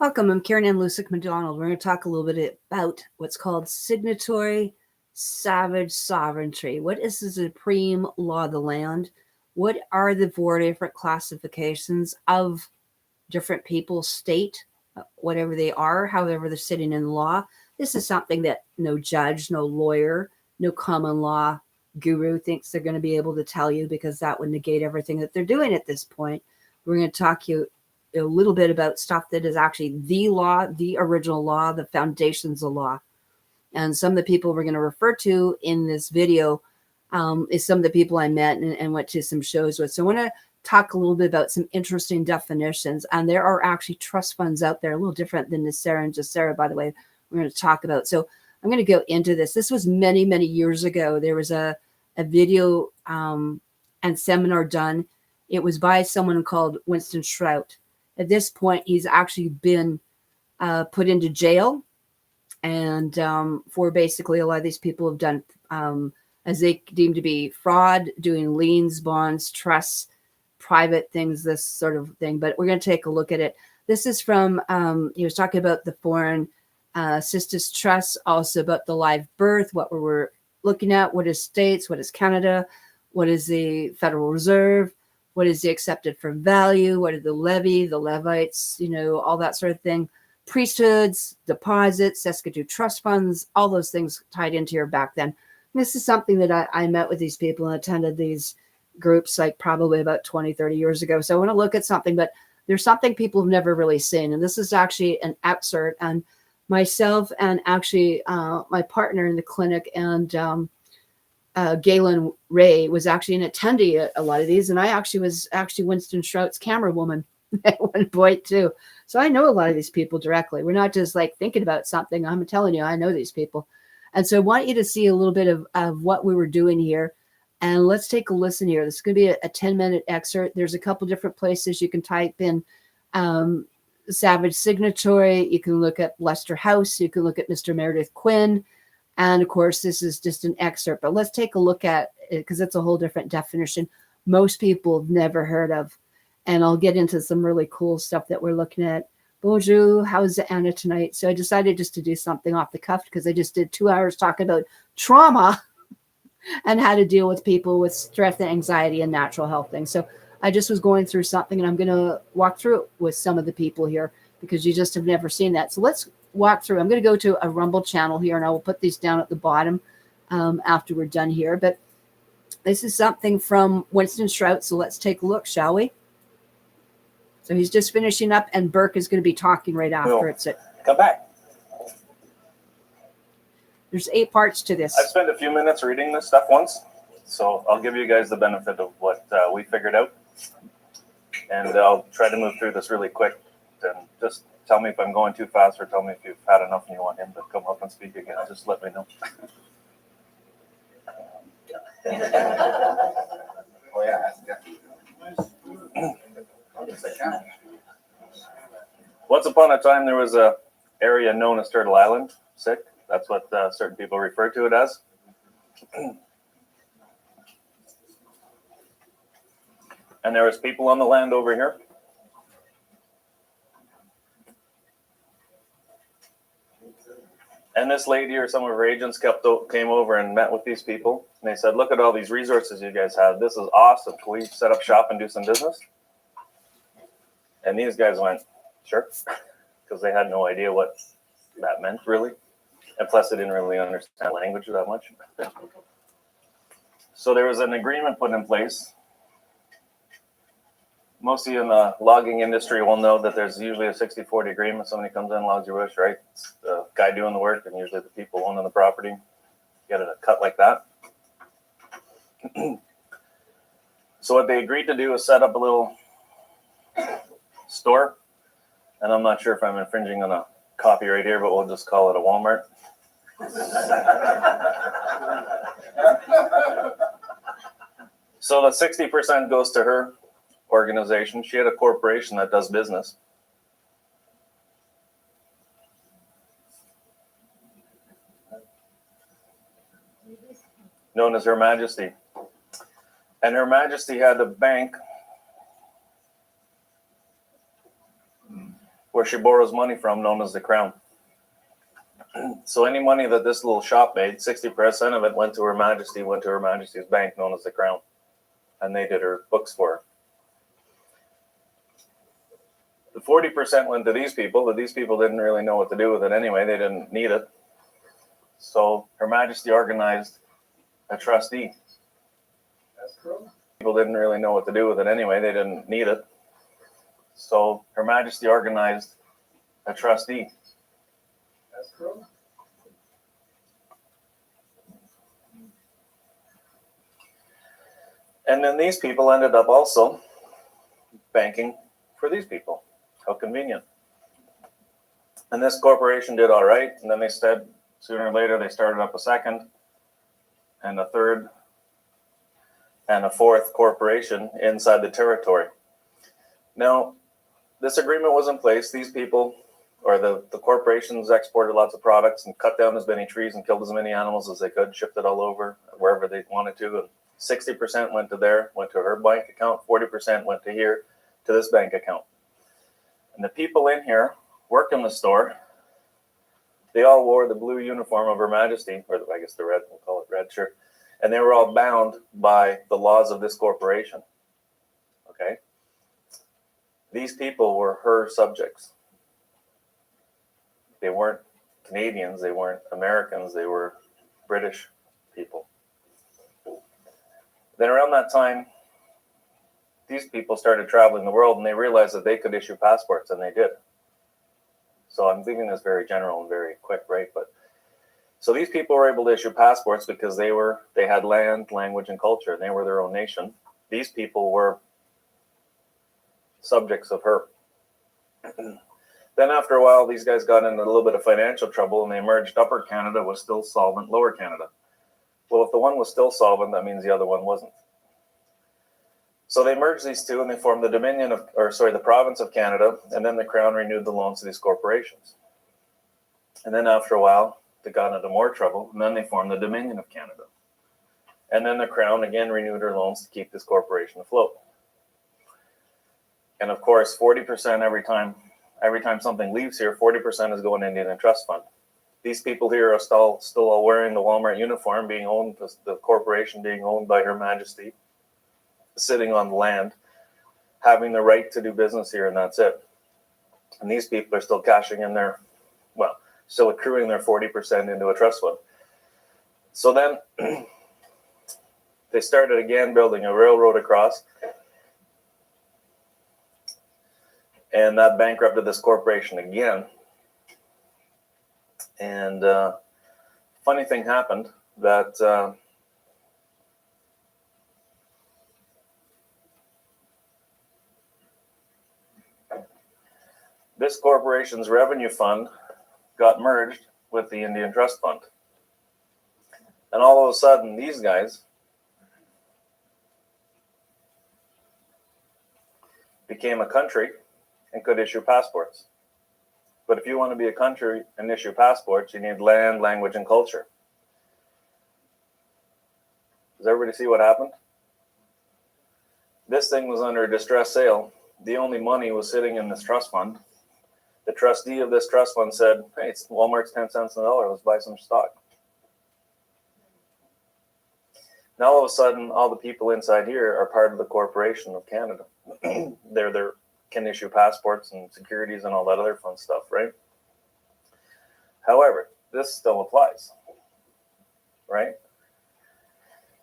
Welcome, I'm Karen Ann Lusick McDonald. We're going to talk a little bit about what's called signatory savage sovereignty. What is the supreme law of the land? What are the 4 different classifications of different people's state, whatever they are, however they're sitting in law? This is something that no judge, no lawyer, no common law guru thinks they're going to be able to tell you, because that would negate everything that they're doing at this point. We're going to talk you a little bit about stuff that is actually the law, the original law, the foundations of law. And some of the people we're going to refer to in this video is some of the people I met and went to some shows with. So I want to talk a little bit about some interesting definitions. And there are actually trust funds out there, a little different than Nasera and Jasera, by the way, we're going to talk about. So I'm going to go into this. This was many, many years ago. There was a video and seminar done. It was by someone called Winston SHROUT. At this point, he's actually been put into jail, and for basically a lot of these people have done, as they deem to be, fraud, doing liens, bonds, trusts, private things, this sort of thing. But we're going to take a look at it. This is from, he was talking about the foreign sisters trust, also about the live birth, what we're looking at, what is states, what is Canada, what is the Federal Reserve, what is the accepted for value? What are the levy, the Levites, all that sort of thing. Priesthoods, deposits, Saskatoon trust funds, all those things tied into here back then. And this is something that I met with these people and attended these groups like probably about 20, 30 years ago. So I want to look at something, but there's something people have never really seen. And this is actually an excerpt. And myself and actually my partner in the clinic and GAILEEN WRAYE was actually an attendee at a lot of these, and I actually was Winston SHROUT's camera woman at one point too. So I know a lot of these people directly. We're not just like thinking about something. I'm telling you, I know these people. And so I want you to see a little bit of what we were doing here. And let's take a listen here. This is going to be a 10-minute excerpt. There's a couple different places you can type in Savage Signatory. You can look at Lester House. You can look at Mr. Meredith Quinn. And of course, this is just an excerpt, but let's take a look at it because it's a whole different definition most people have never heard of. And I'll get into some really cool stuff that we're looking at. Bonjour, how's Anna tonight? So I decided just to do something off the cuff because I just did 2 hours talking about trauma and how to deal with people with stress and anxiety and natural health things. So I just was going through something, and I'm going to walk through it with some of the people here because you just have never seen that. So let's walk through. I'm going to go to a Rumble channel here, and I will put these down at the bottom after we're done here. But this is something from Winston SHROUT. So let's take a look, shall we? So he's just finishing up, and Burke is going to be talking right after it. So come back. There's 8 parts to this. I've spent a few minutes reading this stuff once, so I'll give you guys the benefit of what we figured out. And I'll try to move through this really quick. And just tell me if I'm going too fast, or tell me if you've had enough and you want him to come up and speak again. Just let me know. Oh, yeah. Once upon a time, there was a area known as Turtle Island. Sick. That's what certain people refer to it as. And there was people on the land over here. And this lady or some of her agents came over and met with these people. And they said, look at all these resources you guys have. This is awesome. Can we set up shop and do some business? And these guys went, sure. Because they had no idea what that meant, really. And plus, they didn't really understand language that much. So there was an agreement put in place. Most of you in the logging industry will know that there's usually a 60-40 agreement. Somebody comes in, logs your bush, right? It's the guy doing the work, and usually the people owning the property get it a cut like that. So what they agreed to do is set up a little store. And I'm not sure if I'm infringing on a copyright here, but we'll just call it a Walmart. So the 60% goes to her organization. She had a corporation that does business. Known as Her Majesty. And Her Majesty had a bank where she borrows money from, known as the crown. So any money that this little shop made, 60% of it went to Her Majesty, went to Her Majesty's bank, known as the crown. And they did her books for her. The 40% went to these people, but these people didn't really know what to do with it anyway. They didn't need it. So Her Majesty organized a trustee. People didn't really know what to do with it anyway. They didn't need it. So Her Majesty organized a trustee. And then these people ended up also banking for these people. How convenient. And this corporation did all right. And then they said, sooner or later, they started up a second and a third and a fourth corporation inside the territory. Now, this agreement was in place. These people, or the corporations, exported lots of products and cut down as many trees and killed as many animals as they could, shipped it all over, wherever they wanted to. And 60% went to her bank account, 40% went to here, to this bank account. And the people in here, work in the store, they all wore the blue uniform of Her Majesty, or I guess the red, we'll call it red shirt. And they were all bound by the laws of this corporation. Okay? These people were her subjects. They weren't Canadians, they weren't Americans, they were British people. Then around that time, these people started traveling the world and they realized that they could issue passports, and they did. So I'm leaving this very general and very quick, right? But so these people were able to issue passports because they had land, language, and culture, and they were their own nation. These people were subjects of her. Then after a while, these guys got into a little bit of financial trouble, and they merged. Upper Canada was still solvent, Lower Canada. Well, if the one was still solvent, that means the other one wasn't. So they merged these two, and they formed the province of Canada, and then the Crown renewed the loans to these corporations. And then after a while, they got into more trouble, and then they formed the Dominion of Canada. And then the Crown again renewed her loans to keep this corporation afloat. And of course, 40% every time something leaves here, 40% is going into Indian Trust Fund. These people here are still all wearing the Walmart uniform, being owned, the corporation being owned by Her Majesty, sitting on the land, having the right to do business here, and that's it. And these people are still cashing in still accruing their 40% into a trust fund. So then they started again building a railroad across, and that bankrupted this corporation again. And funny thing happened that this corporation's revenue fund got merged with the Indian Trust Fund. And all of a sudden, these guys became a country and could issue passports. But if you want to be a country and issue passports, you need land, language, and culture. Does everybody see what happened? This thing was under a distress sale. The only money was sitting in this trust fund. The trustee of this trust fund said, hey, Walmart's 10 cents on the dollar. Let's buy some stock. Now all of a sudden, all the people inside here are part of the corporation of Canada. They can issue passports and securities and all that other fun stuff, right? However, this still applies, right?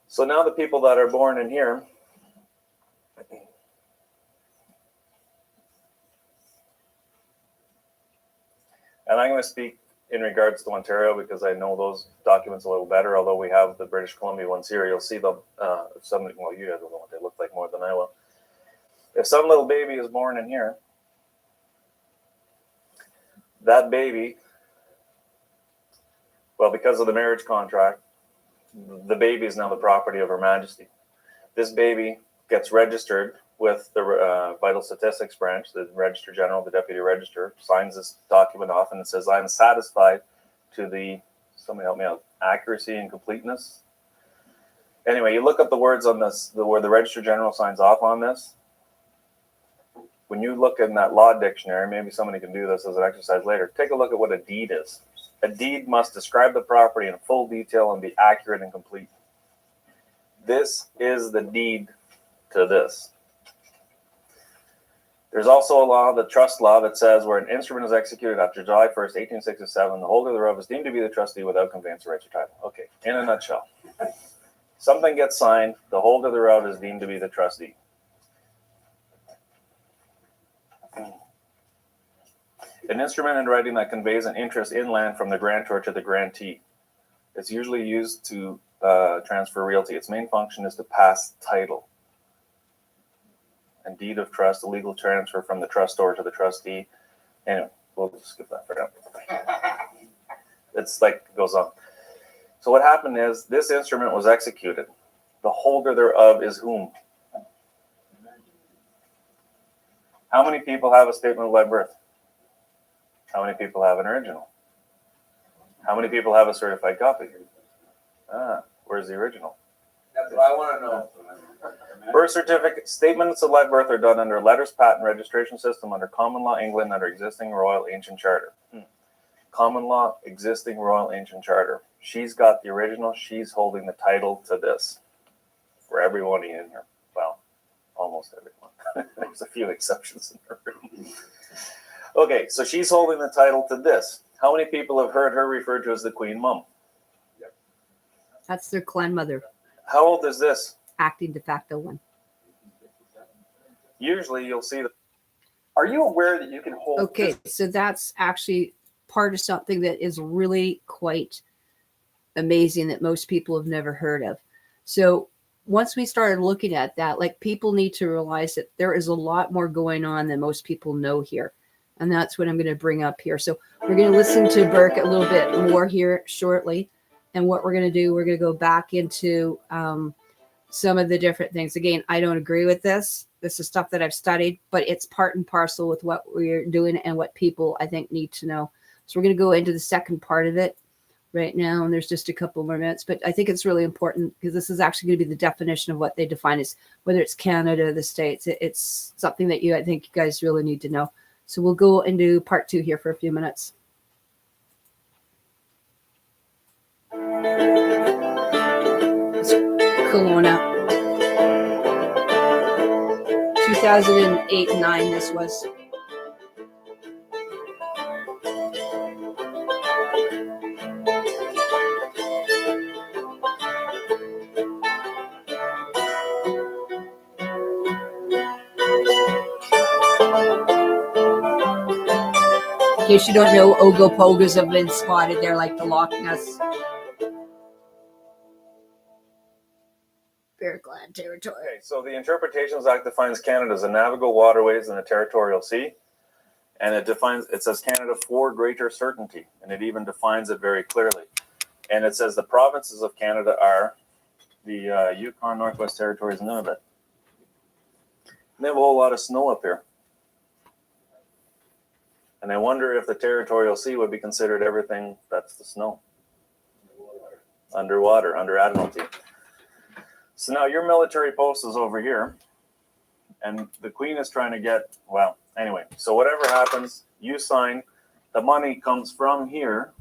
So now the people that are born in here, and I'm going to speak in regards to Ontario because I know those documents a little better, although we have the British Columbia ones here. You'll see them, you guys will know what they look like more than I will. If some little baby is born in here, that baby, well, because of the marriage contract, the baby is now the property of Her Majesty. This baby gets registered with the Vital Statistics Branch, the Register General, the Deputy Register, signs this document off, and it says, I'm satisfied to the, somebody help me out, accuracy and completeness. Anyway, you look up the words on this, where the Register General signs off on this, when you look in that law dictionary, maybe somebody can do this as an exercise later, take a look at what a deed is. A deed must describe the property in full detail and be accurate and complete. This is the deed to this. There's also a law, the trust law, that says where an instrument is executed after July 1st, 1867, the holder thereof is deemed to be the trustee without conveyance of rights or title. Okay, in a nutshell. Something gets signed, the holder thereof is deemed to be the trustee. An instrument in writing that conveys an interest in land from the grantor to the grantee. It's usually used to transfer realty. Its main function is to pass title. And deed of trust, a legal transfer from the trustor to the trustee. Anyway, we'll just skip that for now. It's like, it goes on. So what happened is, this instrument was executed. The holder thereof is whom? How many people have a statement of live birth? How many people have an original? How many people have a certified copy? Where's the original? That's what I want to know. Birth certificate, statements of live birth are done under letters patent registration system under common law England under existing royal ancient charter. Common law existing royal ancient charter. She's got the original. She's holding the title to this. For everyone in here. Well, almost everyone. There's a few exceptions in the room. Okay, so she's holding the title to this. How many people have heard her referred to as the Queen Mum? That's their clan mother, How old is this? acting de facto one. Usually you'll see the Are you aware that you can hold? Okay, so that's actually part of something that is really quite amazing that most people have never heard of. So once we started looking at that, like, people need to realize that there is a lot more going on than most people know here. And that's what I'm going to bring up here. So we're going to listen to Burke a little bit more here shortly. And what we're going to do, we're going to go back into some of the different things. Again, I don't agree with this. This is stuff that I've studied, but it's part and parcel with what we're doing and what people, I think, need to know. So we're going to go into the second part of it right now. And there's just a couple more minutes, but I think it's really important because this is actually going to be the definition of what they define as, whether it's Canada or the States. It's something that I think you guys really need to know. So we'll go into part 2 here for a few minutes. Kelowna. 2008 and 9 this was. In case you don't know, Ogopogas have been spotted there like the Loch Ness Bear Clan territory. Okay, so the Interpretations Act defines Canada as the navigable waterways in the territorial sea. And it says Canada for greater certainty. And it even defines it very clearly. And it says the provinces of Canada are the Yukon, Northwest Territories, and Nunavut. And they have a whole lot of snow up here. And I wonder if the territorial sea would be considered everything that's the snow. Underwater, under Admiralty. So now your military post is over here. And the Queen is trying to get, well, anyway. So whatever happens, you sign. The money comes from here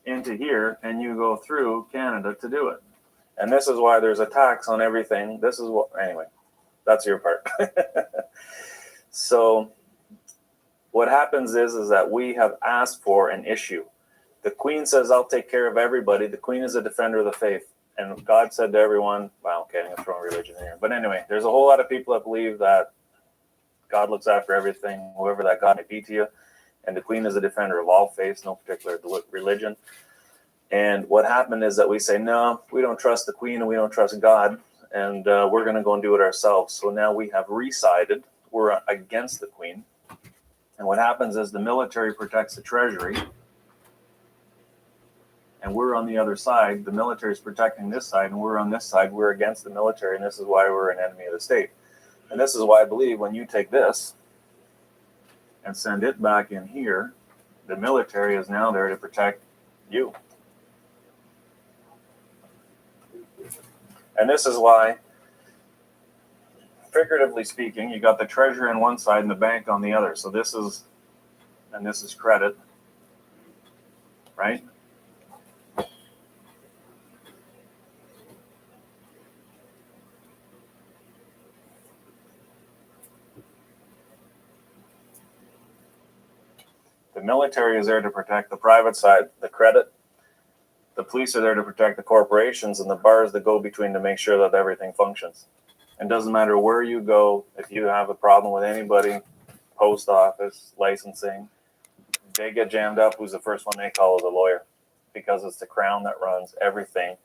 into here, and you go through Canada to do it. And this is why there's a tax on everything. This is what, anyway, that's your part. So what happens is that we have asked for an issue. The Queen says, I'll take care of everybody. The Queen is a defender of the faith. And God said to everyone, well, okay, I'm going to throw religion in here. But anyway, there's a whole lot of people that believe that God looks after everything, whoever that God may be to you. And the Queen is a defender of all faiths, no particular religion. And what happened is that we say, no, we don't trust the Queen and we don't trust God. And we're going to go and do it ourselves. So now we have resided. We're against the Queen. And what happens is the military protects the treasury. And we're on the other side. The military is protecting this side, and we're on this side. We're against the military, and this is why we're an enemy of the state. And this is why I believe when you take this and send it back in here, the military is now there to protect you. And this is why figuratively speaking, you got the treasury on one side and the bank on the other. So this is credit, right? The military is there to protect the private side, the credit. The police are there to protect the corporations and the bars that go between to make sure that everything functions. It doesn't matter where you go, if you have a problem with anybody, post office, licensing, they get jammed up. Who's the first one they call is a lawyer, because it's the crown that runs everything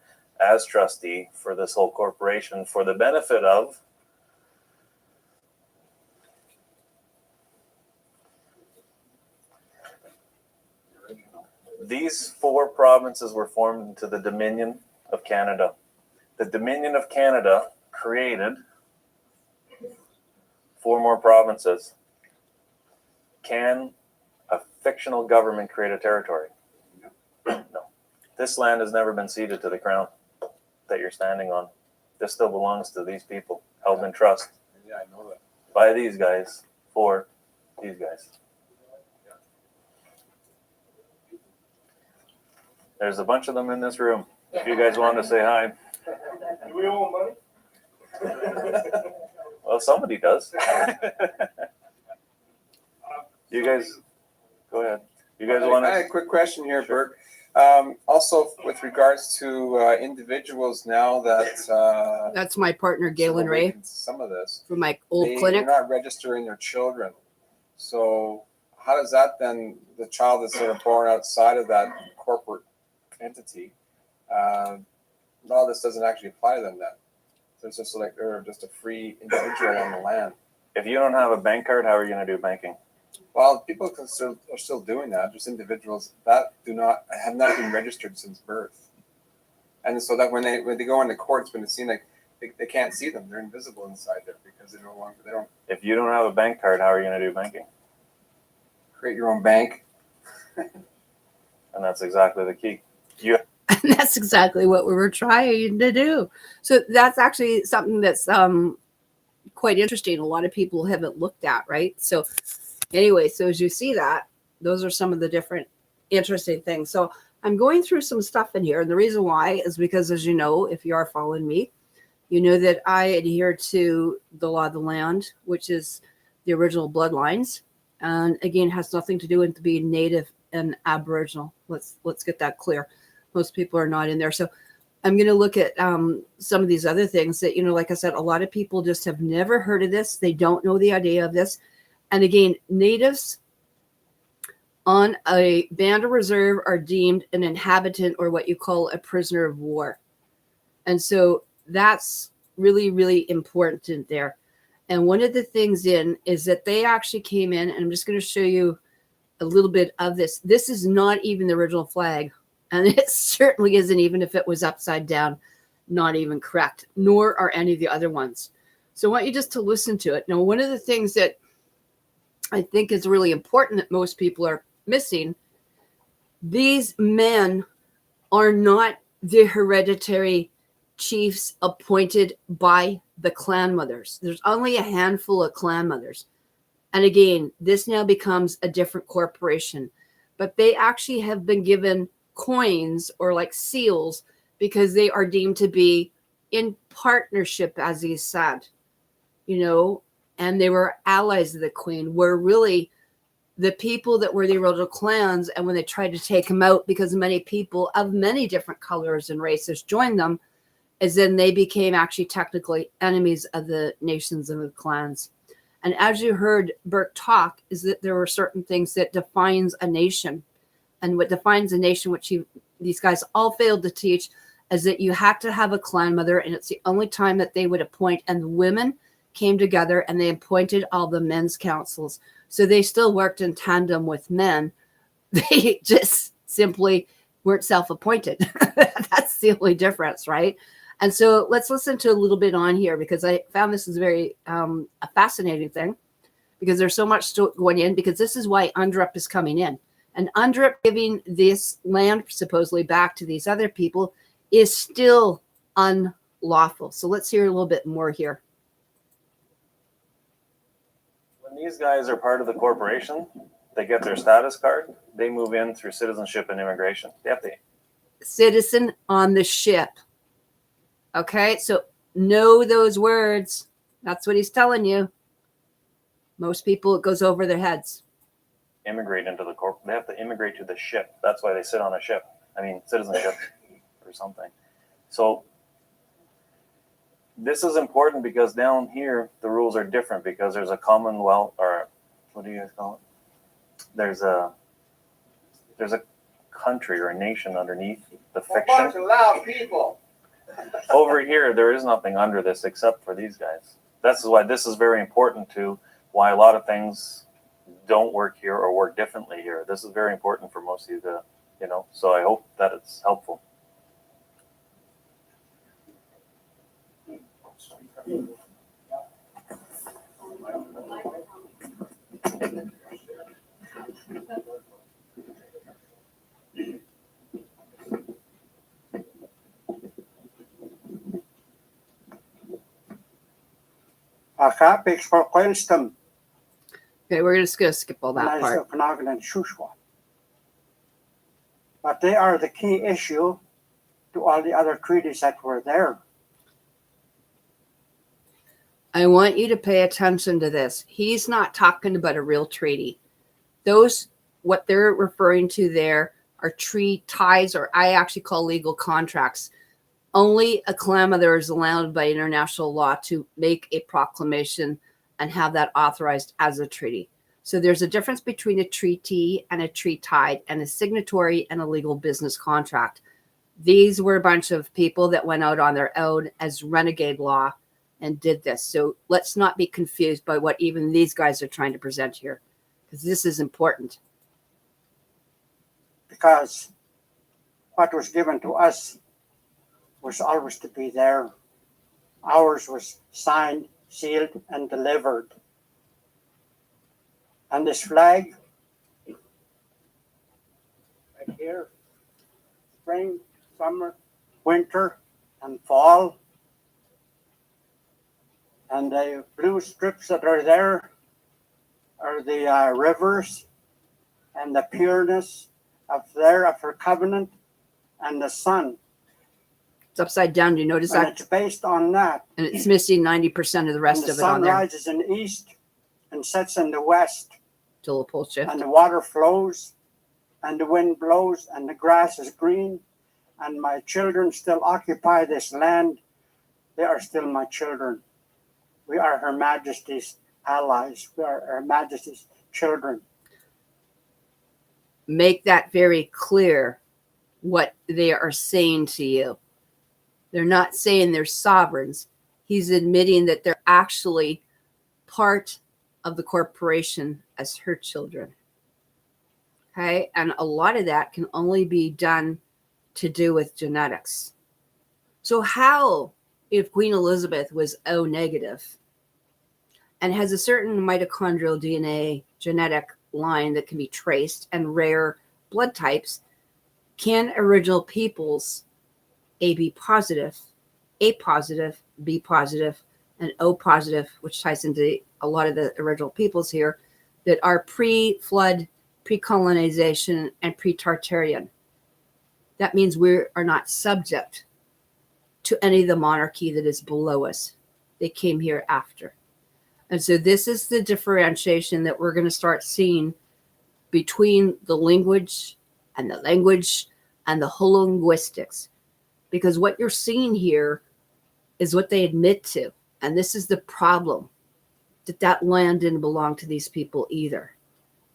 as trustee for this whole corporation for the benefit of these 4 provinces were formed into the Dominion of Canada. The Dominion of Canada created 4 more provinces. Can a fictional government create a territory? No. This land has never been ceded to the crown that you're standing on. This still belongs to these people, held in trust. Yeah, I know that. By these guys, for these guys. There's a bunch of them in this room. If you guys want to say hi. Do we owe money? Well, somebody does. You guys, go ahead. You guys want I had to? a quick question here, Sure. Burke. Also, with regards to individuals now that That's my partner, Gaileen so Ray, making some of this, from my old they're clinic. not registering their children. So how does that then, the child that's sort of born outside of that corporate entity, all this doesn't actually apply to them then? So it's just like they're just a free individual on the land. If you don't have a bank card, how are you going to do banking? Well, people are still doing that. There's individuals that have not been registered since birth, and so that when they go into court, it's been seen like they can't see them; they're invisible inside there because they don't If you don't have a bank card, how are you going to do banking? create your own bank. And that's exactly the key. You And that's exactly what we were trying to do. So that's actually something that's quite interesting. A lot of people haven't looked at, right? So anyway, so as you see that, those are some of the different interesting things. So I'm going through some stuff in here. And the reason why is because, as you know, if you are following me, you know that I adhere to the law of the land, which is the original bloodlines. And again, has nothing to do with being native and aboriginal. Let's get that clear. Most people are not in there. So I'm going to look at some of these other things that, like I said, a lot of people just have never heard of this. They don't know the idea of this. And again, natives on a band or reserve are deemed an inhabitant, or what you call a prisoner of war. And so that's really, really important in there. And one of the things is that they actually came in, and I'm just going to show you a little bit of this. This is not even the original flag. And it certainly isn't, even if it was upside down, not even correct, nor are any of the other ones. So I want you just to listen to it. Now, one of the things that I think is really important that most people are missing, these men are not the hereditary chiefs appointed by the clan mothers. There's only a handful of clan mothers. And again, this now becomes a different corporation. But they actually have been given coins or like seals because they are deemed to be in partnership, as he said, and they were allies of the queen, were really the people that were the original clans. And when they tried to take them out, because many people of many different colors and races joined them, as then they became actually technically enemies of the nations and the clans. And as you heard Burke talk, is that there were certain things that defines a nation. And what defines a nation, which these guys all failed to teach, is that you have to have a clan mother, and it's the only time that they would appoint. And the women came together and they appointed all the men's councils. So they still worked in tandem with men. They just simply weren't self-appointed. That's the only difference, right? And so let's listen to a little bit on here, because I found this is very a fascinating thing, because there's so much going in, because this is why UNDRIP is coming in. And UNDRIP giving this land supposedly back to these other people is still unlawful. So let's hear a little bit more here. When these guys are part of the corporation, they get their status card, they move in through citizenship and immigration. They have to. Citizen on the ship. Okay, so know those words. That's what he's telling you. Most people, it goes over their heads. Immigrate into the corp. They have to immigrate to the ship. That's why they sit on a ship. I mean, citizenship or something. So this is important because down here the rules are different because there's a commonwealth, or what do you guys call it? There's a country or a nation underneath the fiction. bunch of loud people. Over here, there is nothing under this except for these guys. That's why this is very important to why a lot of things don't work here or work differently here. This is very important for most of you to, you know, so I hope that it's helpful. Akapix for Winston, Okay, we're just going to skip all that part. OKANAGAN and Shuswap. But they are the key issue to all the other treaties that were there. I want you to pay attention to this. He's not talking about a real treaty. Those, what they're referring to there, are treaty ties, or I actually call legal contracts. Only a clan mother is allowed by international law to make a proclamation and have that authorized as a treaty. So there's a difference between a treaty and a treaty tied, and a signatory and a legal business contract. These were a bunch of people that went out on their own as renegade law and did this. So let's not be confused by what even these guys are trying to present here, because this is important. Because what was given to us was always to be there. Ours was signed, sealed, and delivered. And this flag, right here, spring, summer, winter, and fall. And the blue strips that are there are the rivers and the pureness of her covenant, and the sun. It's upside down. Do you notice And that? it's based on that. And it's missing 90% of the rest And the of it on sun there. rises in the east and sets in the west, Till the pole shift. and the water flows, and the wind blows, and the grass is green, and my children still occupy this land. They are still my children. We are Her Majesty's allies. We are Her Majesty's children. Make that very clear what they are saying to you. They're not saying they're sovereigns. He's admitting that they're actually part of the corporation as her children. Okay, and a lot of that can only be done to do with genetics. So how, if Queen Elizabeth was O negative and has a certain mitochondrial DNA genetic line that can be traced and rare blood types, can original peoples AB positive, A positive, B positive, and O positive, which ties into a lot of the original peoples here, that are pre-flood, pre-colonization, and pre-Tartarian. That means we are not subject to any of the monarchy that is below us. They came here after. And so this is the differentiation that we're going to start seeing between the language and the hololinguistics. Because what you're seeing here is what they admit to. And this is the problem, that land didn't belong to these people either.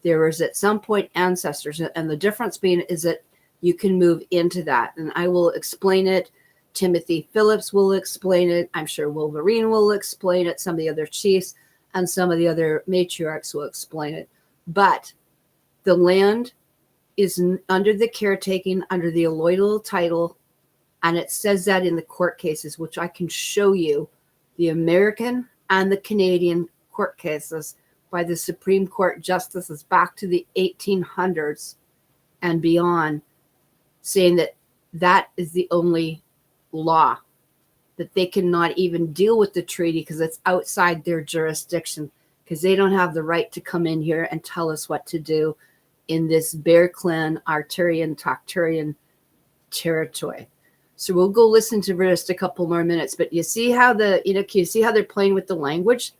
There was at some point ancestors, and the difference being is that you can move into that. And I will explain it. Timothy Phillips will explain it. I'm sure Wolverine will explain it. Some of the other chiefs and some of the other matriarchs will explain it. But the land is under the caretaking, under the alloidal title, and it says that in the court cases, which I can show you, the American and the Canadian court cases by the Supreme Court justices back to the 1800s and beyond, saying that that is the only law, that they cannot even deal with the treaty because it's outside their jurisdiction, because they don't have the right to come in here and tell us what to do in this Bear Clan, Arcturian, Tocturian territory. So we'll go listen to just a couple more minutes. But you see how can you see how they're playing with the language?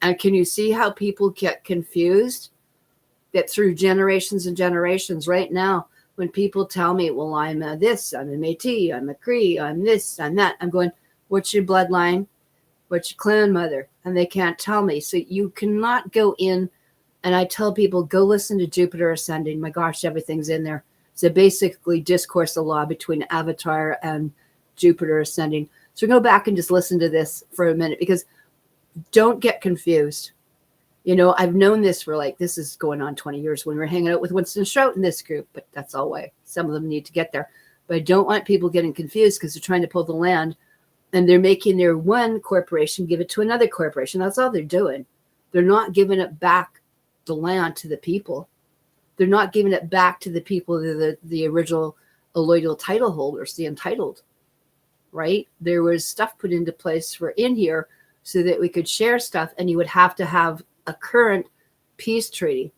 And can you see how people get confused? That through generations and generations, right now, when people tell me, well, I'm a this, I'm a Métis, I'm a Cree, I'm this, I'm that, I'm going, what's your bloodline? What's your clan mother? And they can't tell me. So you cannot go in, and I tell people, go listen to Jupiter Ascending. My gosh, everything's in there. So basically discourse of law between Avatar and Jupiter Ascending. So go back and just listen to this for a minute, because don't get confused. I've known this for this is going on 20 years when we were hanging out with Winston SHROUT in this group, but that's all way. Some of them need to get there. But I don't want people getting confused because they're trying to pull the land and they're making their one corporation give it to another corporation. That's all they're doing. They're not giving it back, the land, to the people. They're not giving it back to the people, the original alloidial title holders, the entitled, right? There was stuff put into place for in here so that we could share stuff, and you would have to have a current peace treaty.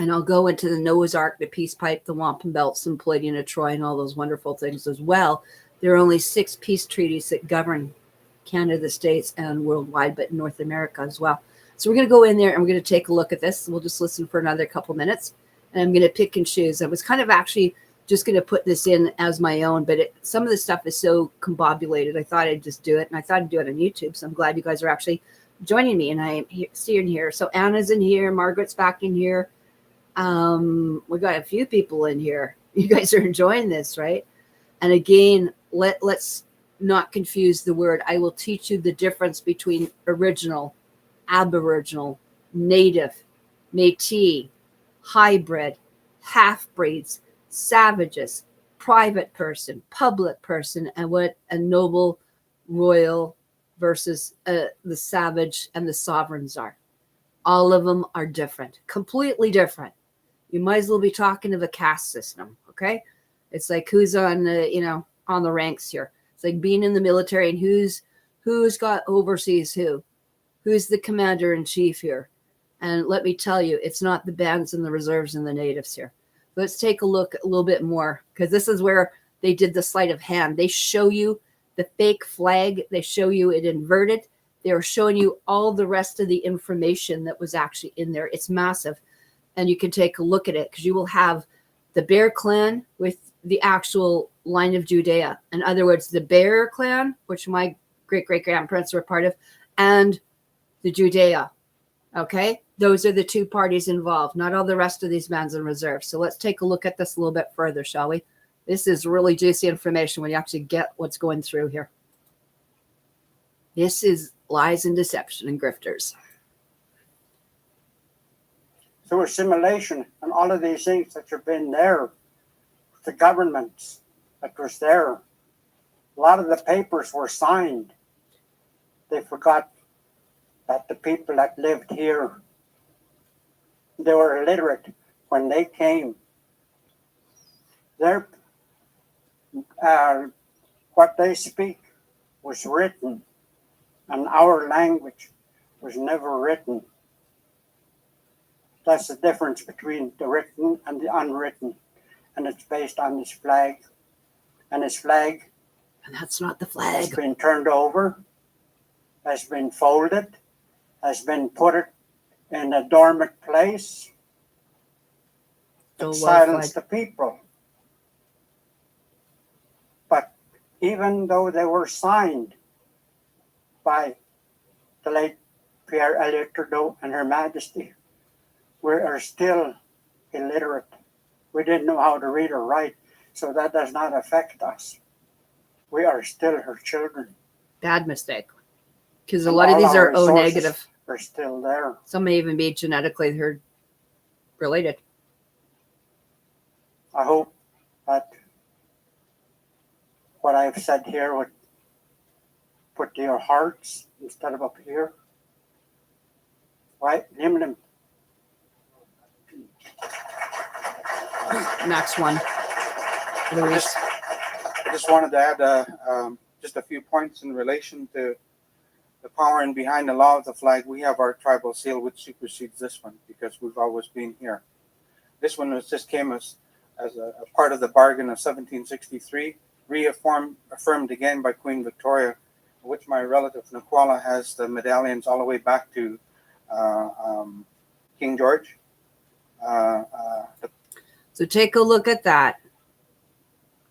And I'll go into the Noah's Ark, the Peace Pipe, the Wampum Belts, and Palladian of Troy, and all those wonderful things as well. There are only 6 peace treaties that govern Canada, the States, and worldwide, but North America as well. So we're going to go in there and we're going to take a look at this. We'll just listen for another couple minutes, and I'm going to pick and choose. I was kind of actually just going to put this in as my own, but some of the stuff is so combobulated. I thought I'd just do it, and I thought I'd do it on YouTube. So I'm glad you guys are actually joining me, and I see you in here. So Anna's in here, Margaret's back in here. We got a few people in here. You guys are enjoying this, right? And again, let's not confuse the word. I will teach you the difference between original, aboriginal, native, Métis, hybrid, half-breeds, savages, private person, public person, and what a noble, royal versus the savage and the sovereigns are. All of them are different, completely different. You might as well be talking of a caste system, okay? It's like who's on the, on the ranks here. It's like being in the military and who's got oversees who. Who's the commander in chief here? And let me tell you, it's not the bands and the reserves and the natives here. Let's take a look a little bit more, because this is where they did the sleight of hand. They show you the fake flag. They show you it inverted. They're showing you all the rest of the information that was actually in there. It's massive. And you can take a look at it, because you will have the Bear Clan with the actual line of Judea. In other words, the Bear Clan, which my great-great-grandparents were part of, and the Judea. Okay? Those are the 2 parties involved, not all the rest of these bands and reserves. So let's take a look at this a little bit further, shall we? This is really juicy information when you actually get what's going through here. This is lies and deception and grifters. Through assimilation and all of these things that have been there, the governments that was there, a lot of the papers were signed. They forgot that the people that lived here, they were illiterate when they came. Their what they speak was written, and our language was never written. That's the difference between the written and the unwritten, and it's based on this flag. And this flag, And that's not the has flag. been turned over, has been folded, has been put in a dormant place to The silence flag. the people. But even though they were signed by the late Pierre Elliott Trudeau and Her Majesty, we are still illiterate. We didn't know how to read or write, so that does not affect us. We are still her children. Bad mistake. Because a And lot of all these our are O resources negative. are still there. Some may even be genetically related. I hope that what I've said here would put to your hearts instead of up here. Right? Limlim. Next one. Luis. I just wanted to add just a few points in relation to the power in behind the law of the flag, we have our tribal seal, which supersedes this one because we've always been here. This one just came as a part of the bargain of 1763, affirmed again by Queen Victoria, which my relative Naquala has the medallions all the way back to King George. So take a look at that.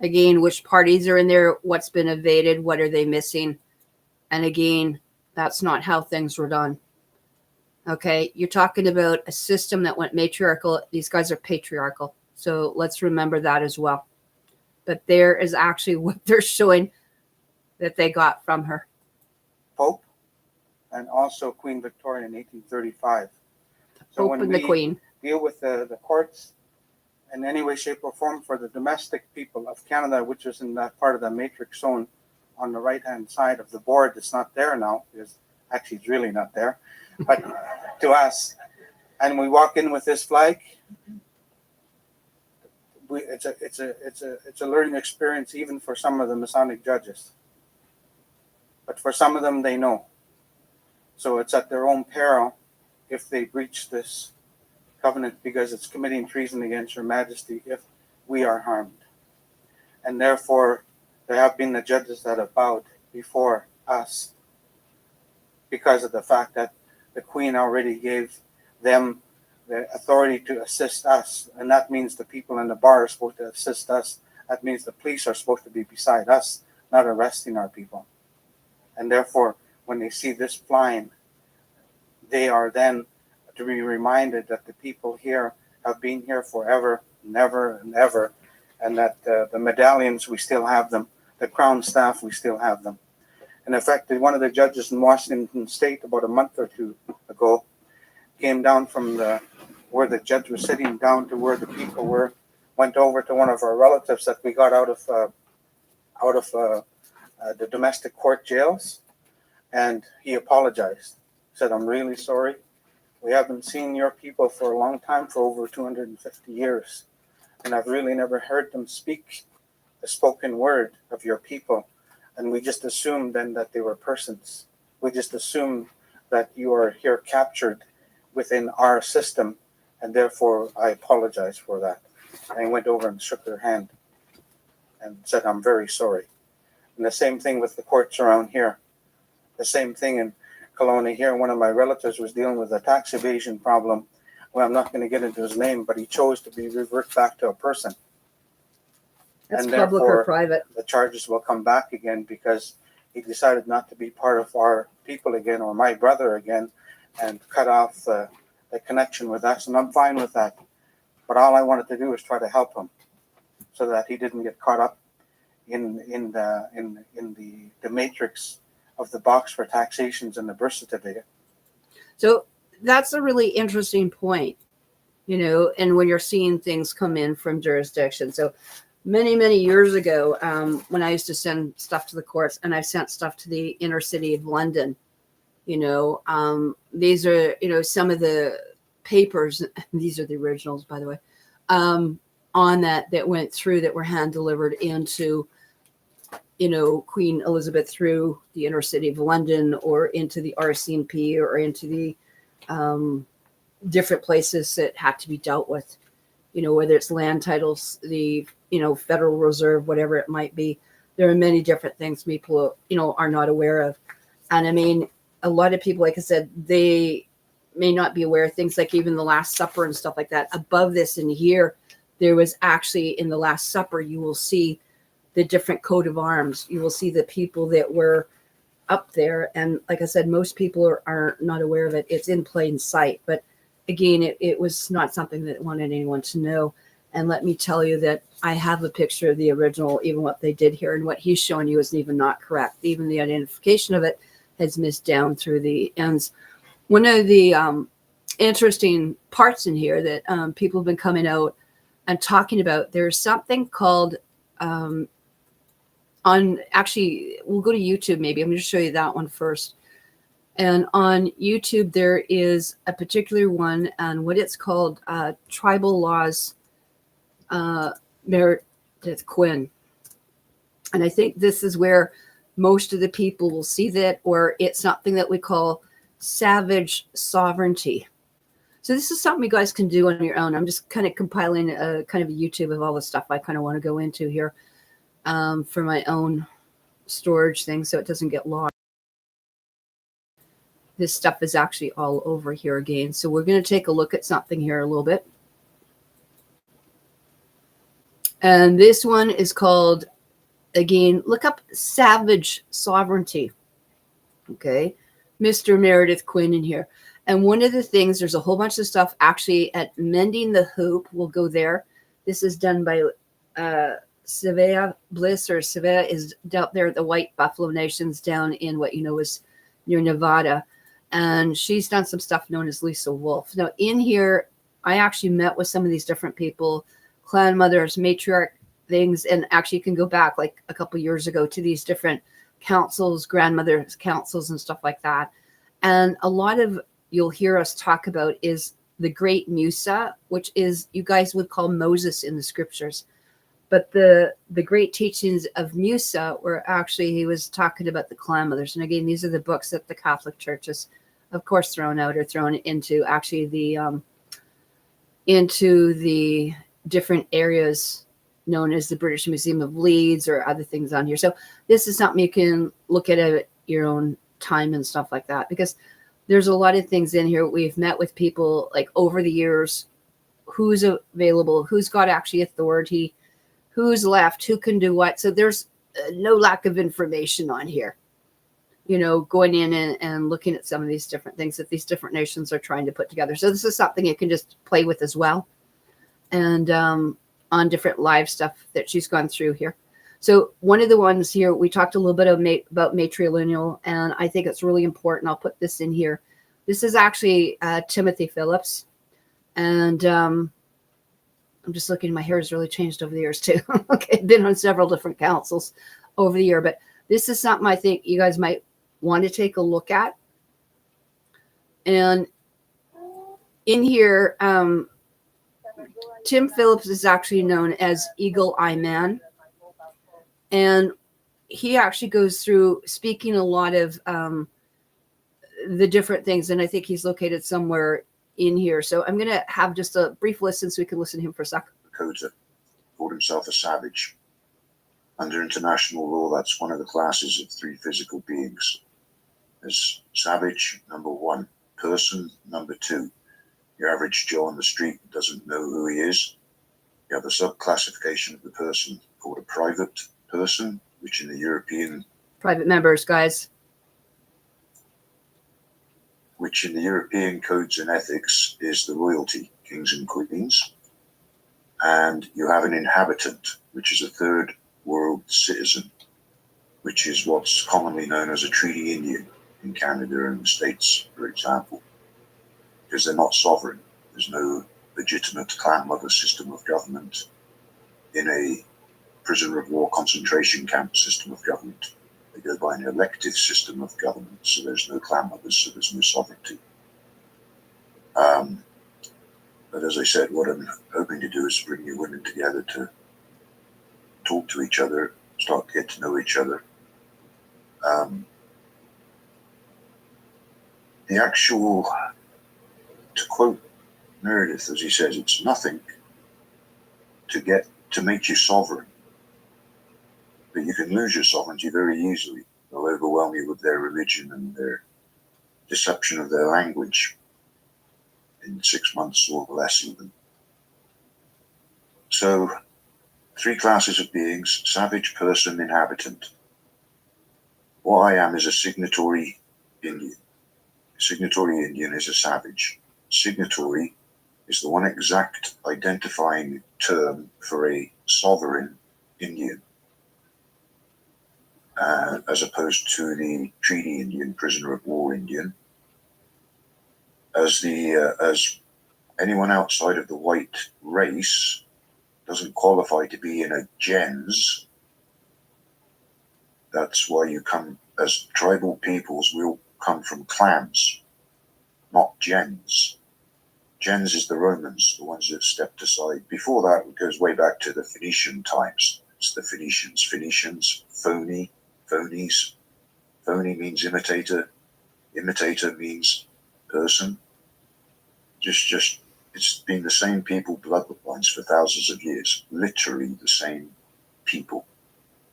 Again, which parties are in there, what's been evaded, what are they missing? And again, that's not how things were done. Okay, you're talking about a system that went matriarchal. These guys are patriarchal. So let's remember that as well. But there is actually what they're showing that they got from her. Pope and also Queen Victoria in 1835. So Pope when and we the Queen. deal with the courts in any way, shape, or form for the domestic people of Canada, which is in that part of the matrix zone on the right-hand side of the board, it's not there now because actually it's really not there, but to us, and we walk in with this flag, it's a learning experience even for some of the Masonic judges. But for some of them, they know. So it's at their own peril if they breach this covenant because it's committing treason against Her Majesty if we are harmed. And therefore, there have been the judges that have bowed before us because of the fact that the Queen already gave them the authority to assist us. And that means the people in the bar are supposed to assist us. That means the police are supposed to be beside us, not arresting our people. And therefore, when they see this flying, they are then to be reminded that the people here have been here forever, never and ever, and that the medallions, we still have them. The crown staff, we still have them. And in fact, one of the judges in Washington State about a month or two ago came down from where the judge was sitting down to where the people were, went over to one of our relatives that we got out of the domestic court jails, and he apologized. Said, "I'm really sorry. We haven't seen your people for a long time, for over 250 years. And I've really never heard them speak the spoken word of your people. And we just assumed then that they were persons. We just assumed that you are here captured within our system. And therefore, I apologize for that." And he went over and shook their hand and said, "I'm very sorry." And the same thing with the courts around here. The same thing in Kelowna here. One of my relatives was dealing with a tax evasion problem. Well, I'm not going to get into his name, but he chose to be revert back to a person. That's And public therefore, or private. the charges will come back again because he decided not to be part of our people again or my brother again and cut off the connection with us. And I'm fine with that. But all I wanted to do was try to help him so that he didn't get caught up in the matrix of the box for taxations and the birth certificate. So that's a really interesting point, you know, and when you're seeing things come in from jurisdiction. So many years ago, when I used to send stuff to the courts, and I've sent stuff to the inner city of London, you know, these are, you know, some of the papers, these are the originals, by the way, on that went through that were hand delivered into, you know, Queen Elizabeth through the inner city of London or into the RCMP or into the different places that had to be dealt with, you know, whether it's land titles, the, you know, Federal Reserve, whatever it might be. There are many different things people, you know, are not aware of. And I mean, a lot of people, like I said, they may not be aware of things like even the Last Supper and stuff like that. Above this in here, there was actually in the Last Supper, you will see the different coat of arms. You will see the people that were up there. And like I said, most people are not aware of it. It's in plain sight. But again, it was not something that wanted anyone to know. And let me tell you that I have a picture of the original, even what they did here. And what he's showing you is even not correct. Even the identification of it has missed down through the ends. One of the interesting parts in here that people have been coming out and talking about, there's something called actually, we'll go to YouTube maybe. I'm going to show you that one first. And on YouTube, there is a particular one on what it's called, Tribal Laws, MEREDITH QUINN. And I think this is where most of the people will see that, or it's something that we call savage sovereignty. So this is something you guys can do on your own. I'm just kind of compiling a kind of a YouTube of all the stuff I kind of want to go into here for my own storage thing, so it doesn't get lost. This stuff is actually all over here again. So we're going to take a look at something here a little bit. And this one is called, again, look up savage sovereignty. Okay. Mr. Meredith Quinn in here. And one of the things, there's a whole bunch of stuff actually at Mending the Hoop. We'll go there. This is done by Savea Bliss, or Savea is down there at the White Buffalo Nations down in what you know is near Nevada. And she's done some stuff known as Lisa Wolf. Now in here, I actually met with some of these different people, clan mothers, matriarch things, and actually you can go back like a couple years ago to these different councils, grandmothers councils and stuff like that. And a lot of you'll hear us talk about is the great Musa, which is you guys would call Moses in the scriptures. But the great teachings of Musa were actually, he was talking about the clan mothers. And again, these are the books that the Catholic Church has, of course, thrown out or thrown into actually the different areas known as the British Museum of Leeds or other things on here. So this is something you can look at your own time and stuff like that, because there's a lot of things in here. We've met with people like over the years, who's available, who's got actually authority, who's left, who can do what. So there's no lack of information on here, you know, going in and looking at some of these different things that these different nations are trying to put together. So this is something you can just play with as well. And on different live stuff that she's gone through here. So one of the ones here, we talked a little bit about matrilineal, and I think it's really important. I'll put this in here. This is actually Timothy Phillips. And I'm just looking, my hair has really changed over the years too. Okay, been on several different councils over the year, but this is something I think you guys might want to take a look at. And in here, Tim Phillips is actually known as EAGLE.EYE.MAN. And he actually goes through speaking a lot of the different things. And I think he's located somewhere in here. So I'm going to have just a brief listen so we can listen to him for a second. Dakota called himself a savage. Under international law, that's one of the classes of three physical beings. There's savage, number one. Person, number two. Your average Joe on the street doesn't know who he is. You have a subclassification of the person called a private person, which in the European... Private members, guys. Which in the European codes and ethics is the royalty, kings and queens. And you have an inhabitant, which is a third world citizen, which is what's commonly known as a treaty Indian in Canada and the States, for example. Because they're not sovereign. There's no legitimate clan mother system of government in a prisoner of war concentration camp system of government. They go by an elective system of government, so there's no clan mothers, so there's no sovereignty. But as I said, what I'm hoping to do is bring you women together to talk to each other, start to get to know each other. The actual... To quote Meredith, as he says, it's nothing to make you sovereign. But you can lose your sovereignty very easily. They'll overwhelm you with their religion and their deception of their language in 6 months or less even. So, three classes of beings: savage, person, inhabitant. What I am is a signatory Indian. A signatory Indian is a savage. Signatory is the one exact identifying term for a sovereign Indian, as opposed to the treaty Indian, prisoner of war Indian. As anyone outside of the white race doesn't qualify to be in a gens. That's why you come as tribal peoples. We all come from clans, not gens. Gens is the Romans, the ones that stepped aside. Before that, it goes way back to the Phoenician times. It's the Phoenicians, phony, phonies. Phony means imitator. Imitator means person. Just it's been the same people bloodlines for thousands of years. Literally the same people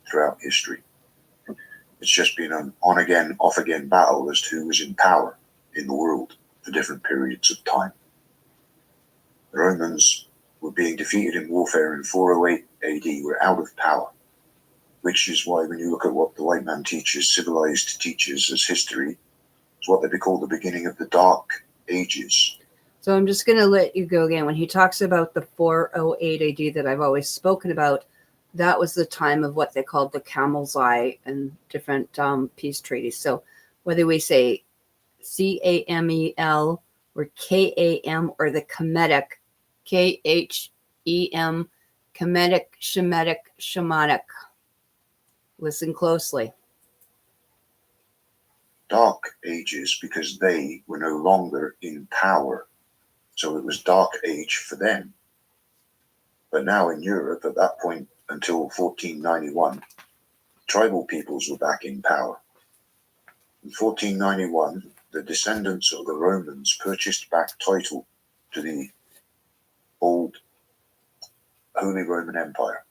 throughout history. It's just been an on again, off again battle as to who was in power in the world for different periods of time. The Romans were being defeated in warfare in 408 AD, were out of power, which is why when you look at what the white man teaches, civilized teaches as history, it's what they call the beginning of the Dark Ages. So I'm just going to let you go again. When he talks about the 408 AD that I've always spoken about, that was the time of what they called the Camel's Eye and different peace treaties. So whether we say CAMEL or KAM or the Kemetic, KHEM, Kemetic, Shemitic, Shamanic. Listen closely. Dark Ages because they were no longer in power. So it was Dark Age for them. But now in Europe, at that point until 1491, tribal peoples were back in power. In 1491, the descendants of the Romans purchased back title to the old Holy Roman Empire.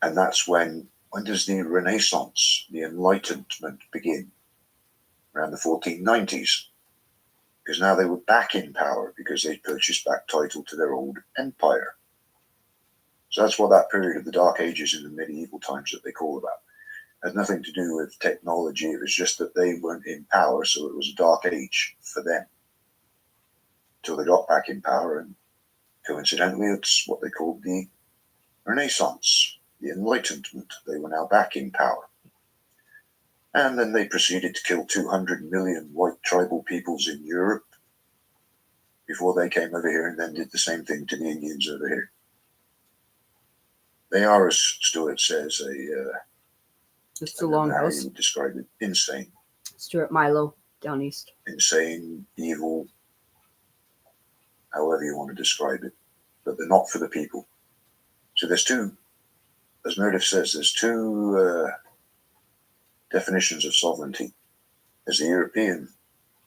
And that's when does the Renaissance, the Enlightenment begin? Around the 1490s. Because now they were back in power because they purchased back title to their old empire. So that's what that period of the Dark Ages in the medieval times that they call about. It had nothing to do with technology. It was just that they weren't in power, so it was a dark age for them. Until they got back in power, and coincidentally, it's what they called the Renaissance, the Enlightenment. They were now back in power. And then they proceeded to kill 200 million white tribal peoples in Europe before they came over here and then did the same thing to the Indians over here. They are, as Stuart says, It's a long how house. you would describe it, insane. Stuart Milo, down east. Insane, evil, however you want to describe it. But they're not for the people. So there's two, as Meredith says, there's two definitions of sovereignty. There's the European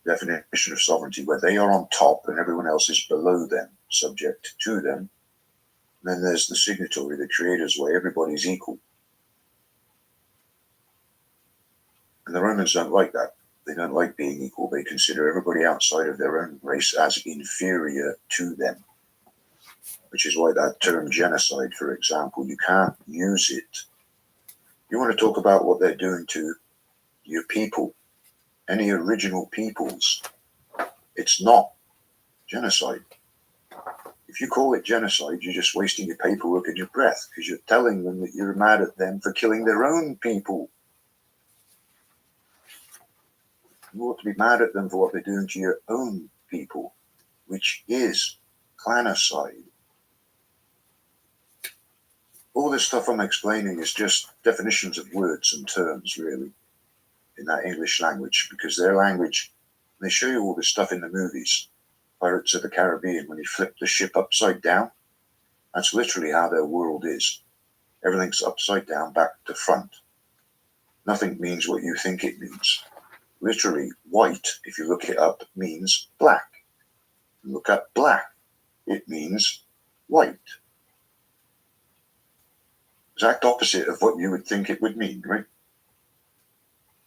definition of sovereignty where they are on top and everyone else is below them, subject to them. And then there's the signatory, the creator's way, everybody's equal. And the Romans don't like that. They don't like being equal. They consider everybody outside of their own race as inferior to them. Which is why that term genocide, for example, you can't use it. You want to talk about what they're doing to your people, any original peoples, it's not genocide. If you call it genocide, you're just wasting your paperwork and your breath because you're telling them that you're mad at them for killing their own people. You ought to be mad at them for what they're doing to your own people, which is clanocide. All this stuff I'm explaining is just definitions of words and terms, really, in that English language, because their language, they show you all this stuff in the movies. Pirates of the Caribbean, when you flip the ship upside down, that's literally how their world is. Everything's upside down, back to front. Nothing means what you think it means. Literally, white, if you look it up, means black. Look up black, it means white. Exact opposite of what you would think it would mean, right?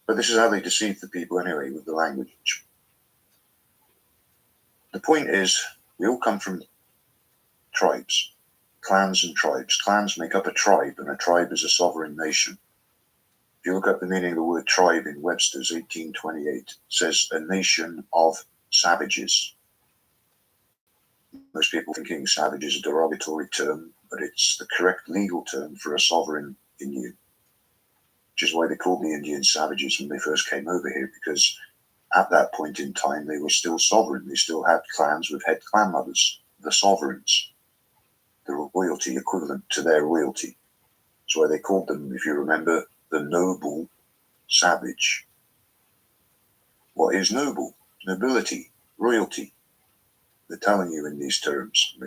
But this is how they deceive the people anyway with the language. The point is, we all come from tribes, clans and tribes. Clans make up a tribe, and a tribe is a sovereign nation. If you look up the meaning of the word tribe in Webster's 1828, it says a nation of savages. Most people thinking savage is a derogatory term, but it's the correct legal term for a sovereign Indian, which is why they called the Indians savages when they first came over here, because at that point in time, they were still sovereign. They still had clans with head clan mothers, the sovereigns, the royalty equivalent to their royalty. That's why they called them, if you remember, the noble savage. What is noble? Nobility, royalty. They're telling you in these terms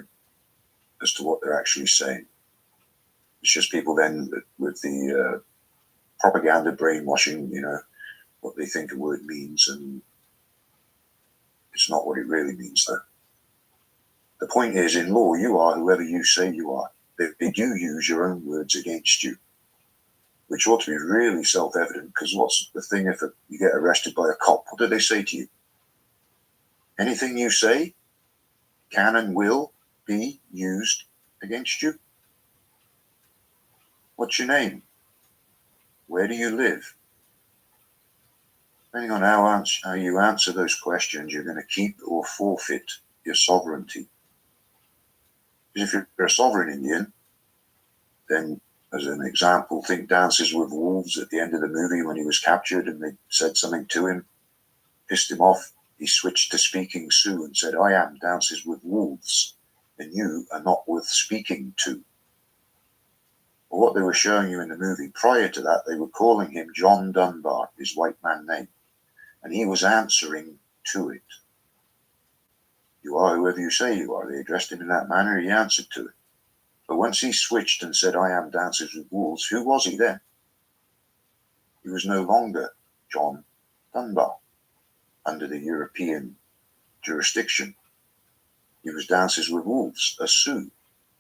as to what they're actually saying. It's just people then with the propaganda, brainwashing, what they think a word means, and it's not what it really means, though. The point is, in law, you are whoever you say you are. They do use your own words against you, which ought to be really self-evident, because what's the thing if you get arrested by a cop? What do they say to you? Anything you say can and will be used against you. What's your name? Where do you live? Depending on how you answer those questions, you're going to keep or forfeit your sovereignty. Because if you're a sovereign Indian, then, as an example, think Dances with Wolves at the end of the movie when he was captured and they said something to him, pissed him off. He switched to speaking Sioux and said, I am Dances with Wolves, and you are not worth speaking to. Well, what they were showing you in the movie, prior to that, they were calling him John Dunbar, his white man name, and he was answering to it. You are whoever you say you are. They addressed him in that manner, he answered to it. But once he switched and said, I am Dances with Wolves, who was he then? He was no longer John Dunbar under the European jurisdiction. He was Dances with Wolves, a Sioux,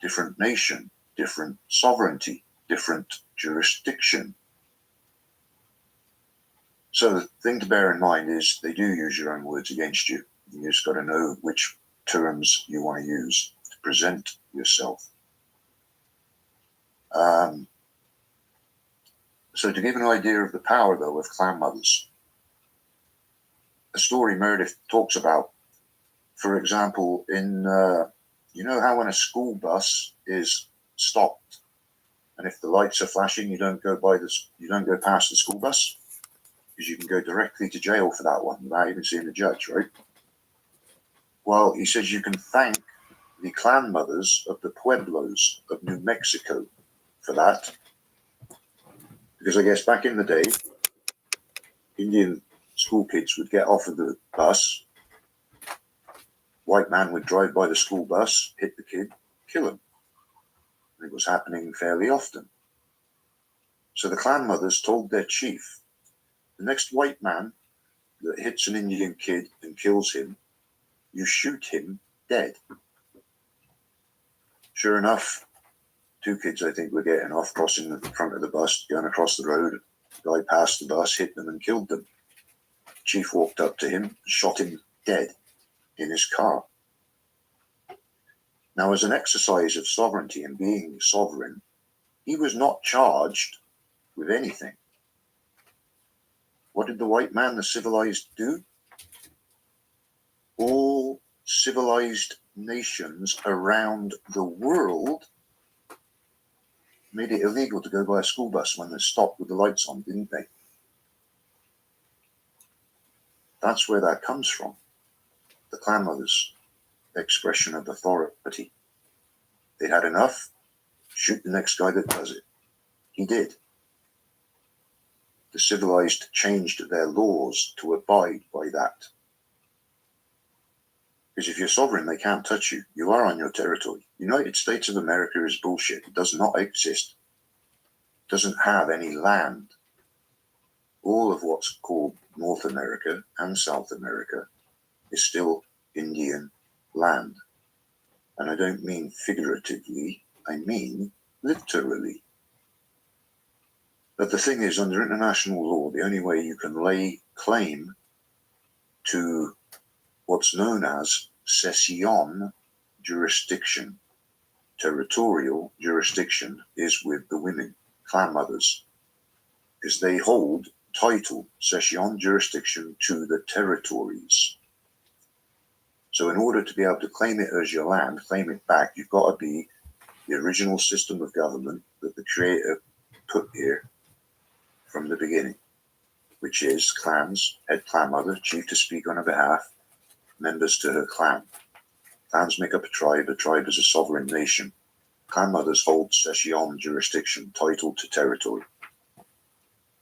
different nation, different sovereignty, different jurisdiction. So the thing to bear in mind is they do use your own words against you. You just got to know which terms you want to use to present yourself. So to give an idea of the power, though, of clan mothers, a story Meredith talks about, for example, in, you know how when a school bus is stopped, and if the lights are flashing, you don't go past the school bus, because you can go directly to jail for that one without even seeing the judge, right? Well, he says you can thank the clan mothers of the pueblos of New Mexico for that, because I guess back in the day, Indian school kids would get off of the bus, white man would drive by the school bus, hit the kid, kill him. And it was happening fairly often. So the clan mothers told their chief, the next white man that hits an Indian kid and kills him, you shoot him dead. Sure enough, 2 kids, I think, were getting off, crossing the front of the bus, going across the road. The guy passed the bus, hit them and killed them. The chief walked up to him, shot him dead in his car. Now, as an exercise of sovereignty and being sovereign, he was not charged with anything. What did the white man, the civilized, do? All civilized nations around the world made it illegal to go by a school bus when they stopped with the lights on, didn't they? That's where that comes from. The clan mothers' expression of authority. They had enough, shoot the next guy that does it. He did. The civilized changed their laws to abide by that. Because if you're sovereign, they can't touch you. You are on your territory. The United States of America is bullshit. It does not exist. It doesn't have any land. All of what's called North America and South America is still Indian land. And I don't mean figuratively, I mean literally. But the thing is, under international law, the only way you can lay claim to what's known as cession jurisdiction, territorial jurisdiction, is with the women, clan mothers, because they hold title, cession jurisdiction, to the territories. So in order to be able to claim it as your land, claim it back, you've got to be the original system of government that the Creator put here from the beginning, which is clans, head clan mother, chief to speak on her behalf, members to her clan. Clans make up a tribe is a sovereign nation. Clan mothers hold cession jurisdiction, title to territory.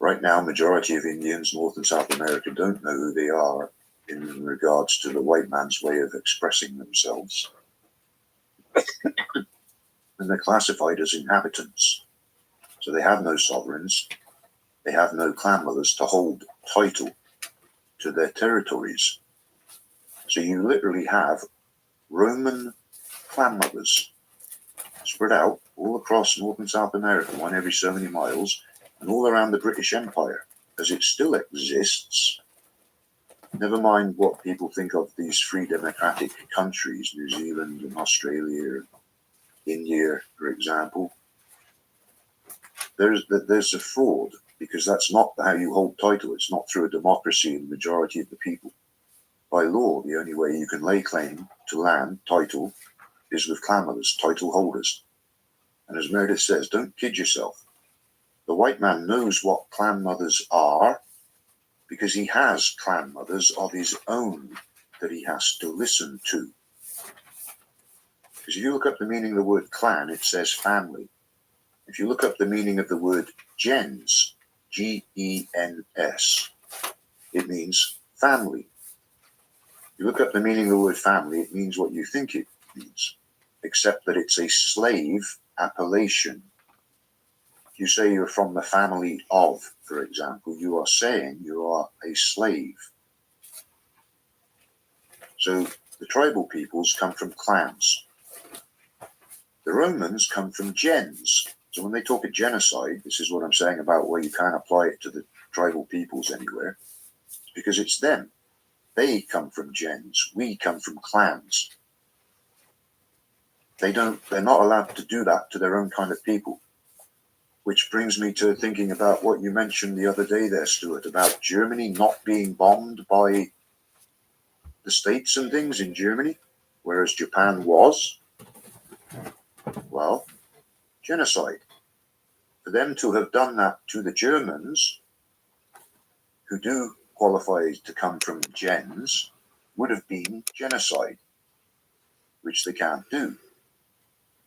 Right now, majority of Indians, North and South America, don't know who they are in regards to the white man's way of expressing themselves. And they're classified as inhabitants. So they have no sovereigns. They have no clan mothers to hold title to their territories. So you literally have Roman clan mothers spread out all across North and South America, one every so many miles, and all around the British Empire, as it still exists. Never mind what people think of these free democratic countries, New Zealand and Australia, India, for example. There's a fraud, because that's not how you hold title. It's not through a democracy in the majority of the people. By law, the only way you can lay claim to land title is with clan mothers, title holders. And as Meredith says, don't kid yourself. The white man knows what clan mothers are because he has clan mothers of his own that he has to listen to. Because if you look up the meaning of the word clan, it says family. If you look up the meaning of the word gens, G-E-N-S, it means family. If you look up the meaning of the word family, it means what you think it means, except that it's a slave appellation. If you say you're from the family of, for example, you are saying you are a slave. So the tribal peoples come from clans. The Romans come from gens. So when they talk of genocide, this is what I'm saying about where you can't apply it to the tribal peoples anywhere, because it's them. They come from gens. We come from clans. They're not allowed to do that to their own kind of people. Which brings me to thinking about what you mentioned the other day there, Stuart, about Germany not being bombed by the States and things in Germany, whereas Japan was. Well, genocide. For them to have done that to the Germans, who do qualify to come from gens, would have been genocide, which they can't do.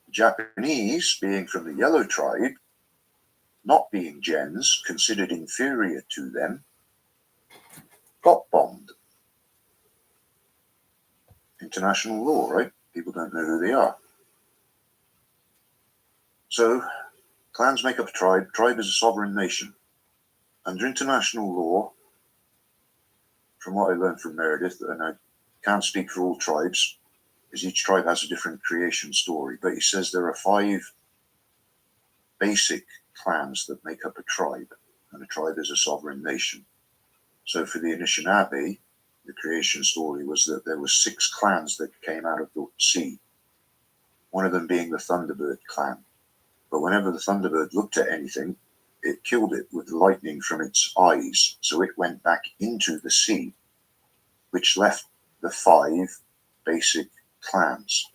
The Japanese, being from the Yellow tribe, not being gens, considered inferior to them, got bombed. International law, right? People don't know who they are. So, clans make up a tribe. Tribe is a sovereign nation. Under international law, from what I learned from Meredith, and I can't speak for all tribes, because each tribe has a different creation story, but he says there are 5 basic clans that make up a tribe, and a tribe is a sovereign nation. So for the Anishinaabe, the creation story was that there were 6 clans that came out of the sea, one of them being the Thunderbird clan. But whenever the Thunderbird looked at anything, it killed it with lightning from its eyes, so it went back into the sea, which left the 5 basic clans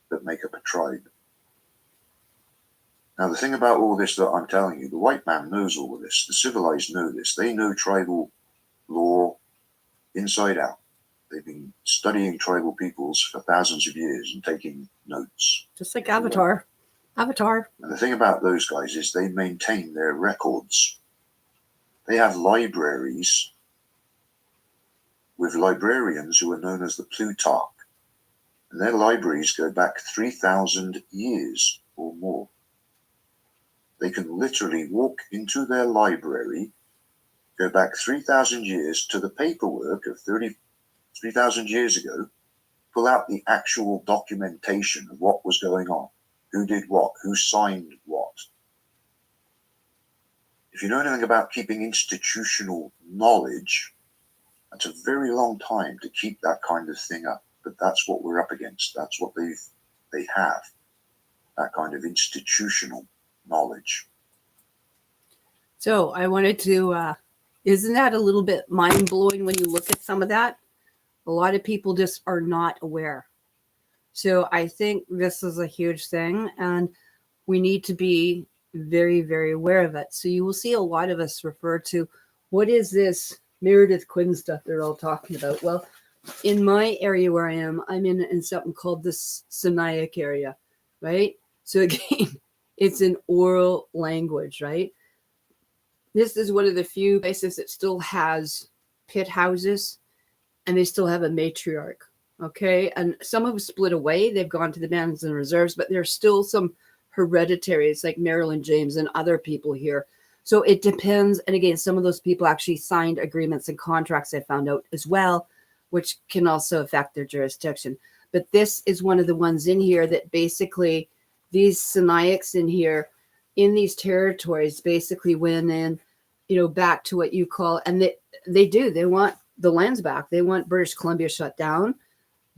that make up a tribe. Now, the thing about all this that I'm telling you, the white man knows all of this. The civilized know this. They know tribal law inside out. They've been studying tribal peoples for thousands of years and taking notes. Just like Avatar. Avatar. And the thing about those guys is they maintain their records. They have libraries with librarians who are known as the Plutarch. And their libraries go back 3,000 years or more. They can literally walk into their library, go back 3,000 years to the paperwork of 3,000 years ago, pull out the actual documentation of what was going on, who did what, who signed what. If you know anything about keeping institutional knowledge, that's a very long time to keep that kind of thing up. But that's what we're up against. That's what they have, that kind of institutional knowledge. So I wanted to, isn't that a little bit mind-blowing when you look at some of that? A lot of people just are not aware. So I think this is a huge thing, and we need to be very, very aware of it. So you will see a lot of us refer to, what is this Meredith Quinn stuff they're all talking about? Well, in my area where I am, I'm in something called the Sinaic area, right? So again, it's an oral language, right? This is one of the few places that still has pit houses, and they still have a matriarch, okay? And some have split away. They've gone to the bands and reserves, but there's still some hereditaries like Marilyn James and other people here. So it depends. And again, some of those people actually signed agreements and contracts, I found out as well, which can also affect their jurisdiction. But this is one of the ones in here that basically these Sinaiaks in here in these territories basically went in, back to what you call, and they want the lands back. They want British Columbia shut down.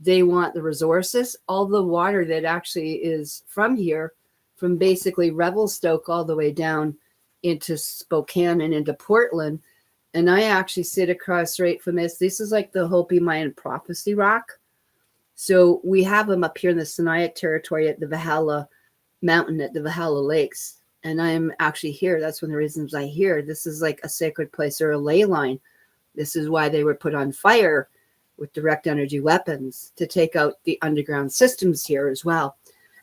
They want the resources, all the water that actually is from here, from basically Revelstoke all the way down into Spokane and into Portland. And I actually sit across right from this. This is like the Hopi Mayan prophecy rock. So we have them up here in the Sinaiak territory at the Valhalla Mountain, at the Valhalla Lakes. And I'm actually here. That's one of the reasons I here. This is like a sacred place or a ley line. This is why they were put on fire with direct energy weapons to take out the underground systems here as well.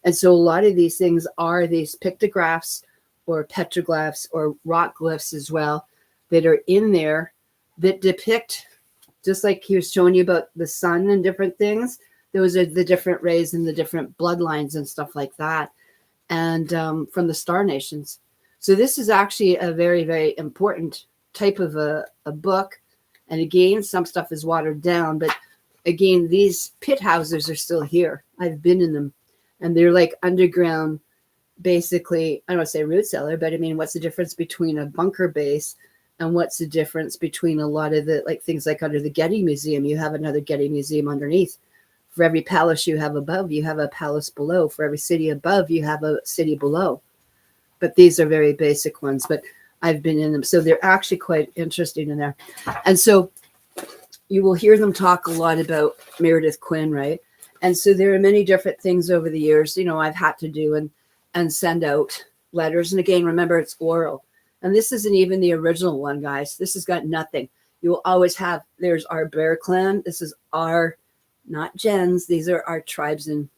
And so a lot of these things are these pictographs or petroglyphs or rock glyphs as well that are in there that depict, just like he was showing you about the sun and different things, those are the different rays and the different bloodlines and stuff like that. And from the Star Nations. So this is actually a very, very important type of a book. And again, some stuff is watered down, but again, these pit houses are still here. I've been in them, and they're like underground, basically. I don't want to say root cellar, but I mean, what's the difference between a bunker base and what's the difference between a lot of the things like under the Getty Museum? You have another Getty Museum underneath. For every palace you have above, you have a palace below. For every city above, you have a city below. But these are very basic ones, but I've been in them. So they're actually quite interesting in there. And so you will hear them talk a lot about Meredith Quinn, right? And so there are many different things over the years, I've had to do and send out letters. And again, remember, it's oral. And this isn't even the original one, guys. This has got nothing. You will always have, there's our Bear Clan. This is our, not Jen's. These are our tribes and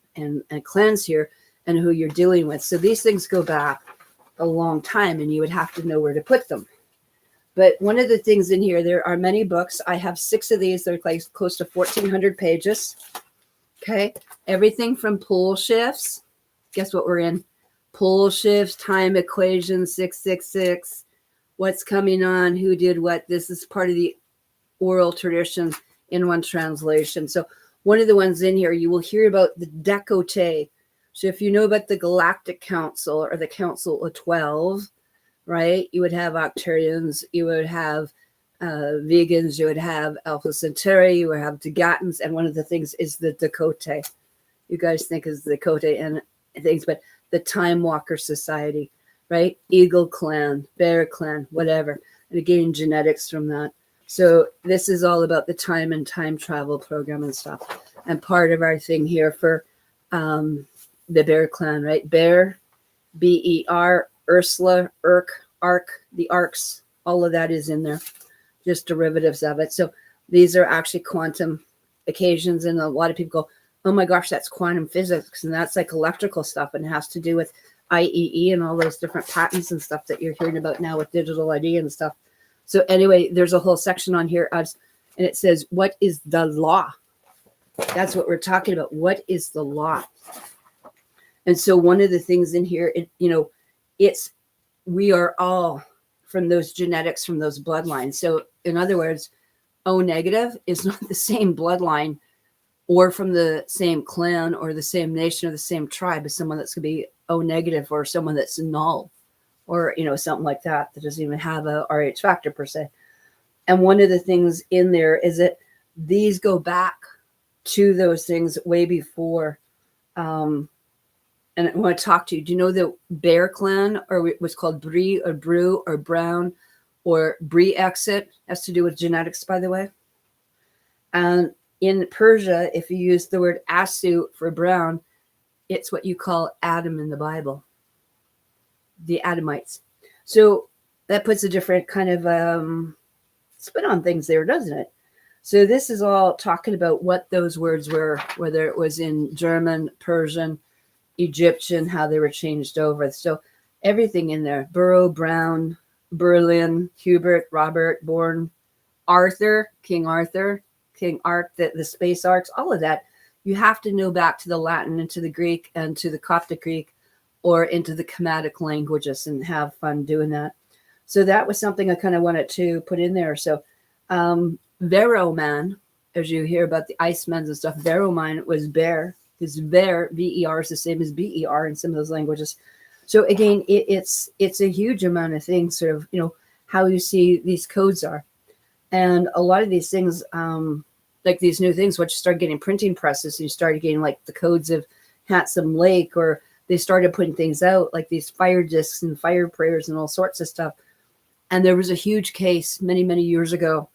clans here and who you're dealing with. So these things go back a long time, and you would have to know where to put them. But one of the things in here, there are many books. I have 6 of these. They're like close to 1,400 pages. Okay. Everything from pole shifts. Guess what we're in? Pole shifts, time equations, 666. What's coming on? Who did what? This is part of the oral tradition in one translation. So one of the ones in here, you will hear about the Decote. So if you know about the Galactic Council or the Council of 12, right, you would have Octarians, you would have vegans, you would have Alpha Centauri, you would have Degatans, and one of the things is the Dakota. You guys think is the Dakota and things, but the Time Walker Society, right? Eagle Clan, Bear Clan, whatever. And again, genetics from that. So this is all about the time and time travel program and stuff. And part of our thing here for the Bear Clan, right? Bear, B-E-R, Ursula, Ark, the arcs, all of that is in there, just derivatives of it. So these are actually quantum occasions, and a lot of people go, oh my gosh, that's quantum physics, and that's like electrical stuff, and it has to do with IEE and all those different patents and stuff that you're hearing about now with digital ID and stuff. So anyway, there's a whole section on here, and it says, what is the law? That's what we're talking about. What is the law? And so one of the things in here, we are all from those genetics, from those bloodlines. So in other words, O negative is not the same bloodline or from the same clan or the same nation or the same tribe as someone that's going to be O negative or someone that's null or, something like that doesn't even have a RH factor per se. And one of the things in there is that these go back to those things way before. And I want to talk to you. Do you know the Bear Clan, or what's called Bree or Brew or Brown or Bree exit? Has to do with genetics, by the way. And in Persia, if you use the word Asu for brown, it's what you call Adam in the Bible, the Adamites. So that puts a different kind of spin on things there, doesn't it? So this is all talking about what those words were, whether it was in German, Persian, Egyptian, how they were changed over. So everything in there, Burrow, Brown, Berlin, Hubert, Robert, Bourne, Arthur, King Ark, the space arcs, all of that. You have to know back to the Latin and to the Greek and to the Coptic Greek or into the Chamatic languages and have fun doing that. So that was something I kind of wanted to put in there. So WRAYE, as you hear about the Icemen and stuff, WRAYE was bear, because bear, VER, is the same as BER in some of those languages. So again, it's a huge amount of things, sort of, how you see these codes are. And a lot of these things, like these new things, once you start getting printing presses, and you started getting like the codes of Handsome Lake, or they started putting things out like these fire discs and fire prayers and all sorts of stuff. And there was a huge case many, many years ago.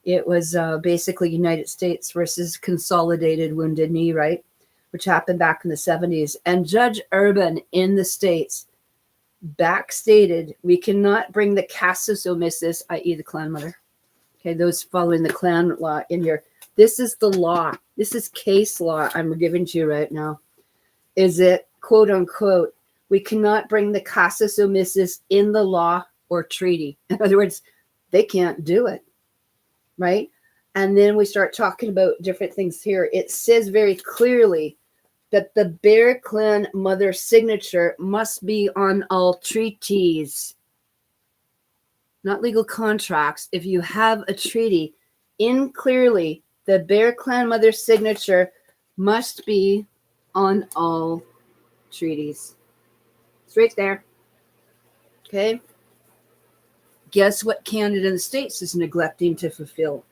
It was basically United States versus Consolidated Wounded Knee, right? Which happened back in the 70s. And Judge Urban in the States backstated, we cannot bring the casus omissus, i.e. the clan mother. Okay, those following the clan law in here. This is the law. This is case law I'm giving to you right now. Is it, quote unquote, we cannot bring the casus omissus in the law or treaty. In other words, they can't do it, right? And then we start talking about different things here. It says very clearly that the Bear Clan mother signature must be on all treaties, not legal contracts. If you have a treaty, in clearly, the Bear Clan mother signature must be on all treaties. It's right there. Okay. Guess what Canada and the States is neglecting to fulfill?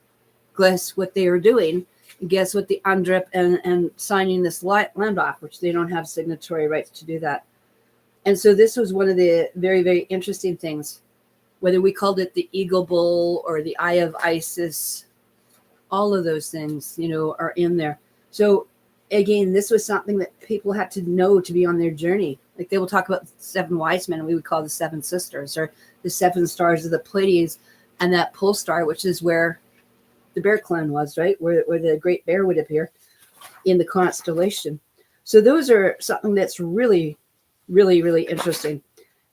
Guess what they are doing? Guess what the UNDRIP and signing this land off, which they don't have signatory rights to do that. And so this was one of the very, very interesting things. Whether we called it the Eagle Bull or the Eye of Isis, all of those things, are in there. So again, this was something that people had to know to be on their journey. Like they will talk about the 7 wise men, and we would call the 7 sisters, or the 7 stars of the Pleiades, and that pole star, which is where the Bear Clan was, right? Where the Great Bear would appear in the constellation. So those are something that's really, really, really interesting.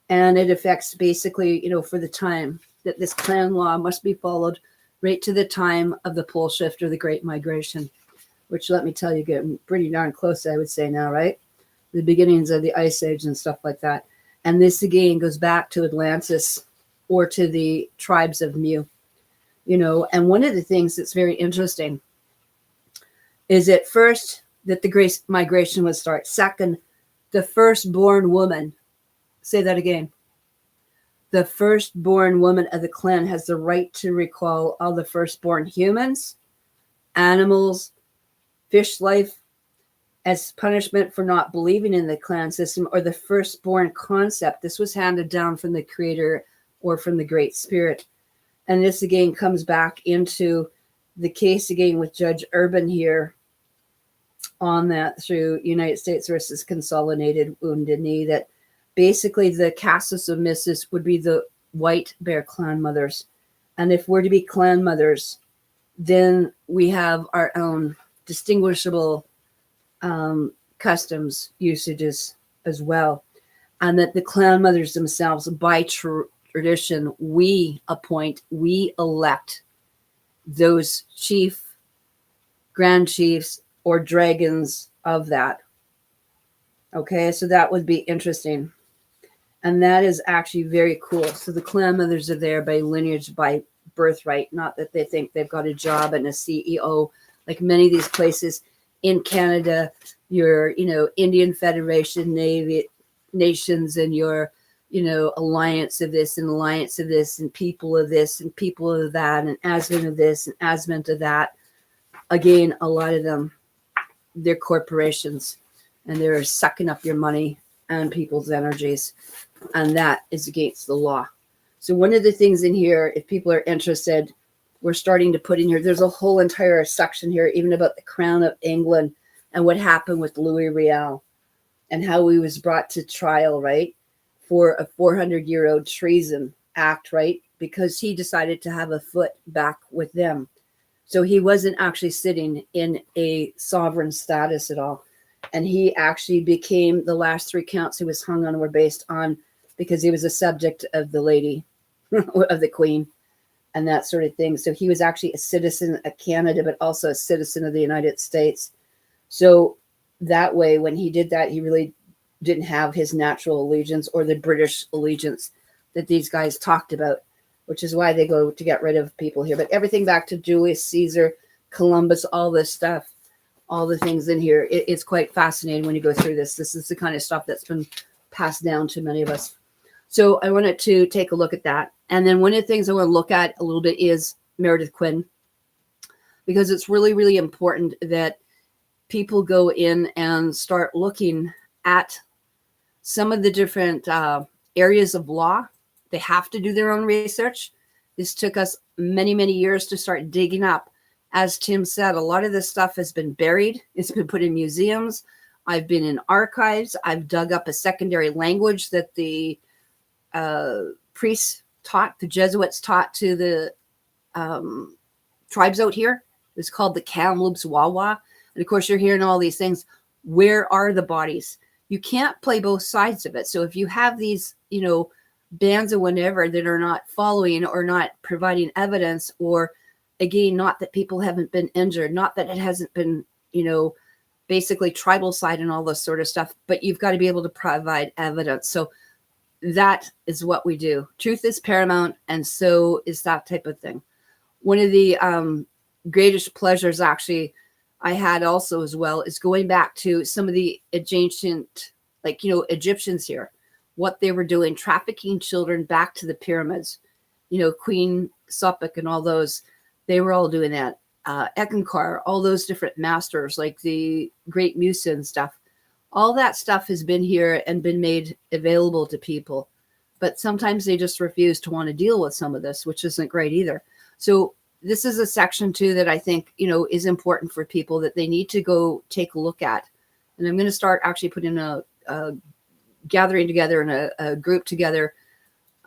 And it affects basically, for the time that this clan law must be followed right to the time of the pole shift or the Great Migration, which, let me tell you, getting pretty darn close, I would say now, right? The beginnings of the Ice Age and stuff like that. And this again goes back to Atlantis or to the tribes of Mu, and one of the things that's very interesting is at first that the Great Migration would start. Second, the firstborn woman, say that again. The firstborn woman of the clan has the right to recall all the firstborn humans, animals, fish life as punishment for not believing in the clan system or the firstborn concept. This was handed down from the creator or from the Great Spirit. And this again comes back into the case again with Judge Urban here on that through United States versus Consolidated Wounded Knee, that basically the casus omissus would be the white Bear Clan mothers. And if we're to be clan mothers, then we have our own distinguishable customs, usages as well. And that the clan mothers themselves, by tradition, we appoint, we elect those chief, grand chiefs, or dragons of that. Okay, so that would be interesting. And that is actually very cool. So the clan mothers are there by lineage, by birthright, not that they think they've got a job and a CEO, like many of these places in Canada, your, Indian Federation, Navy, nations, and your, alliance of this and alliance of this and people of this and people of that and Asman of this and Asman of that. Again, a lot of them, they're corporations and they're sucking up your money and people's energies. And that is against the law. So one of the things in here, if people are interested, we're starting to put in here, there's a whole entire section here, even about the Crown of England and what happened with Louis Riel and how he was brought to trial, right? For a 400-year-old treason act, right? Because he decided to have a foot back with them. So he wasn't actually sitting in a sovereign status at all. And he actually became, the last 3 counts he was hung on were based on, because he was a subject of the lady, of the Queen, and that sort of thing. So he was actually a citizen of Canada, but also a citizen of the United States. So that way, when he did that, he really didn't have his natural allegiance or the British allegiance that these guys talked about, which is why they go to get rid of people here. But everything back to Julius Caesar, Columbus, all this stuff, all the things in here, it's quite fascinating when you go through this. This is the kind of stuff that's been passed down to many of us. So I wanted to take a look at that. And then one of the things I want to look at a little bit is Meredith Quinn, because it's really, really important that people go in and start looking at some of the different areas of law. They have to do their own research. This took us many, many years to start digging up. As Tim said, a lot of this stuff has been buried. It's been put in museums. I've been in archives. I've dug up a secondary language that the priests taught, the Jesuits taught to the tribes out here. It's called the Kamloops Wawa. And of course, you're hearing all these things. Where are the bodies? You can't play both sides of it. So if you have these, bands or whatever that are not following or not providing evidence, or again, not that people haven't been injured, not that it hasn't been, basically tribal side and all this sort of stuff, but you've got to be able to provide evidence. So that is what we do. Truth is paramount, and so is that type of thing. One of the greatest pleasures actually I had also as well is going back to some of the ancient, Egyptians here, what they were doing, trafficking children back to the pyramids. Queen Sophic and all those, they were all doing that. Ekankar, all those different masters, like the Great Musa and stuff. All that stuff has been here and been made available to people. But sometimes they just refuse to want to deal with some of this, which isn't great either. So this is a section too that I think, is important for people that they need to go take a look at. And I'm going to start actually putting a gathering together and a group together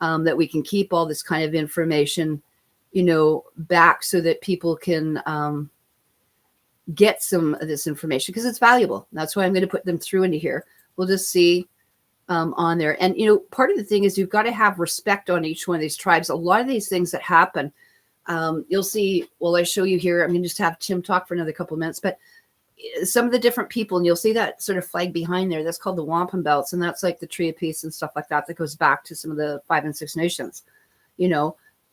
that we can keep all this kind of information, back so that people can get some of this information because it's valuable. That's why I'm going to put them through into here. We'll just see on there. And, part of the thing is you've got to have respect on each one of these tribes. A lot of these things that happen, you'll see, I show you here, I'm going to just have Tim talk for another couple of minutes, but some of the different people, and you'll see that sort of flag behind there, that's called the wampum belts. And that's like the Tree of Peace and stuff like that, that goes back to some of the 5 and 6 nations.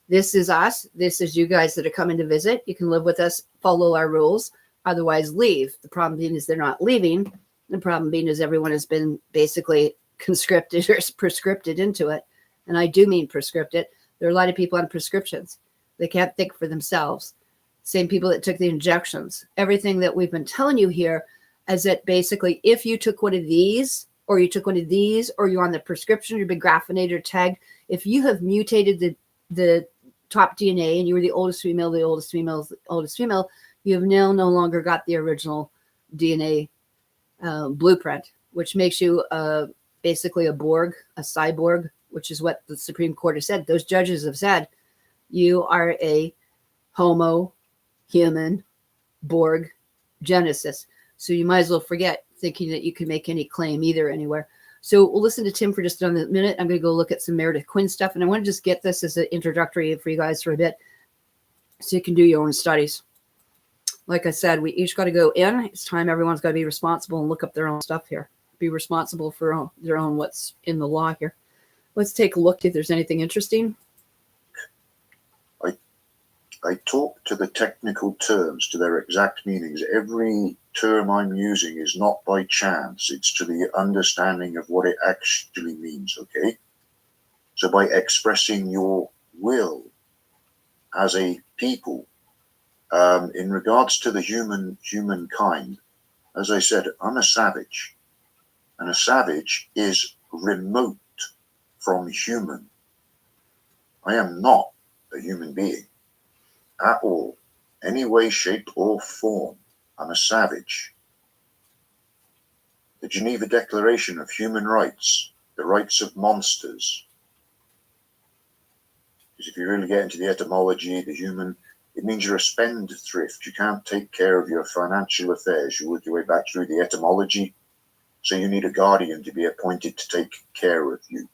This is us. This is you guys that are coming to visit. You can live with us, follow our rules, otherwise leave. The problem being is they're not leaving. The problem being is everyone has been basically conscripted or prescripted into it. And I do mean prescripted. There are a lot of people on prescriptions. They can't think for themselves. Same people that took the injections. Everything that we've been telling you here is that basically if you took one of these, or you took one of these, or you're on the prescription, you've been graphinated or tagged, if you have mutated the top DNA and you were the oldest female, you have now no longer got the original DNA blueprint, which makes you basically a Borg, a cyborg, which is what the Supreme Court has said. Those judges have said you are a Homo human Borg Genesis. So you might as well forget thinking that you can make any claim either anywhere. So we'll listen to Tim for just another minute. I'm going to go look at some Meredith Quinn stuff. And I want to just get this as an introductory for you guys for a bit so you can do your own studies. Like I said, we each got to go in. It's time everyone's got to be responsible and look up their own stuff here. Be responsible for their own what's in the law here. Let's take a look if there's anything interesting. I talk to the technical terms, to their exact meanings. Every term I'm using is not by chance. It's to the understanding of what it actually means, okay? So by expressing your will as a people, in regards to the humankind, as I said, I'm a savage. And a savage is remote from human. I am not a human being. At all, any way, shape, or form. I'm a savage. The Geneva Declaration of Human Rights, the rights of monsters. Because if you really get into the etymology, the human, it means you're a spendthrift. You can't take care of your financial affairs. You work your way back through the etymology. So you need a guardian to be appointed to take care of you.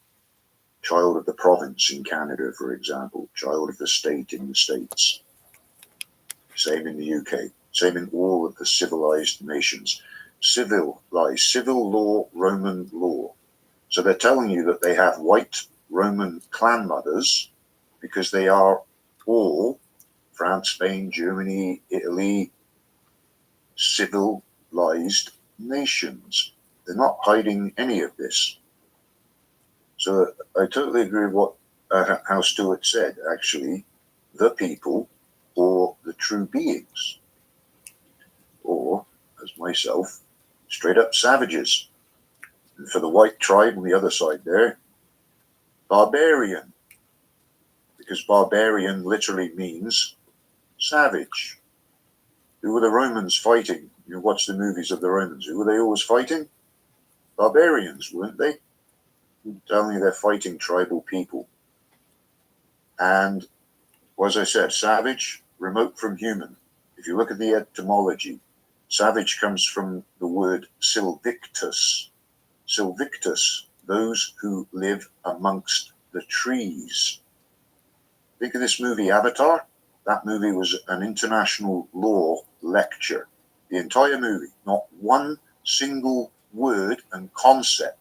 Child of the province in Canada, for example. Child of the state in the States. Same in the UK, same in all of the civilized nations. Civil law, Roman law. So they're telling you that they have white Roman clan mothers, because they are all France, Spain, Germany, Italy, civilized nations. They're not hiding any of this. So I totally agree with what how Stuart said, actually, the people or the true beings, or, as myself, straight up savages. And for the white tribe on the other side there, barbarian, because barbarian literally means savage. Who were the Romans fighting? You watch the movies of the Romans. Who were they always fighting? Barbarians, weren't they? Only they're fighting tribal people. And, as I said, savage, remote from human. If you look at the etymology, savage comes from the word silvictus. Silvictus, those who live amongst the trees. Think of this movie, Avatar. That movie was an international law lecture. The entire movie, not one single word and concept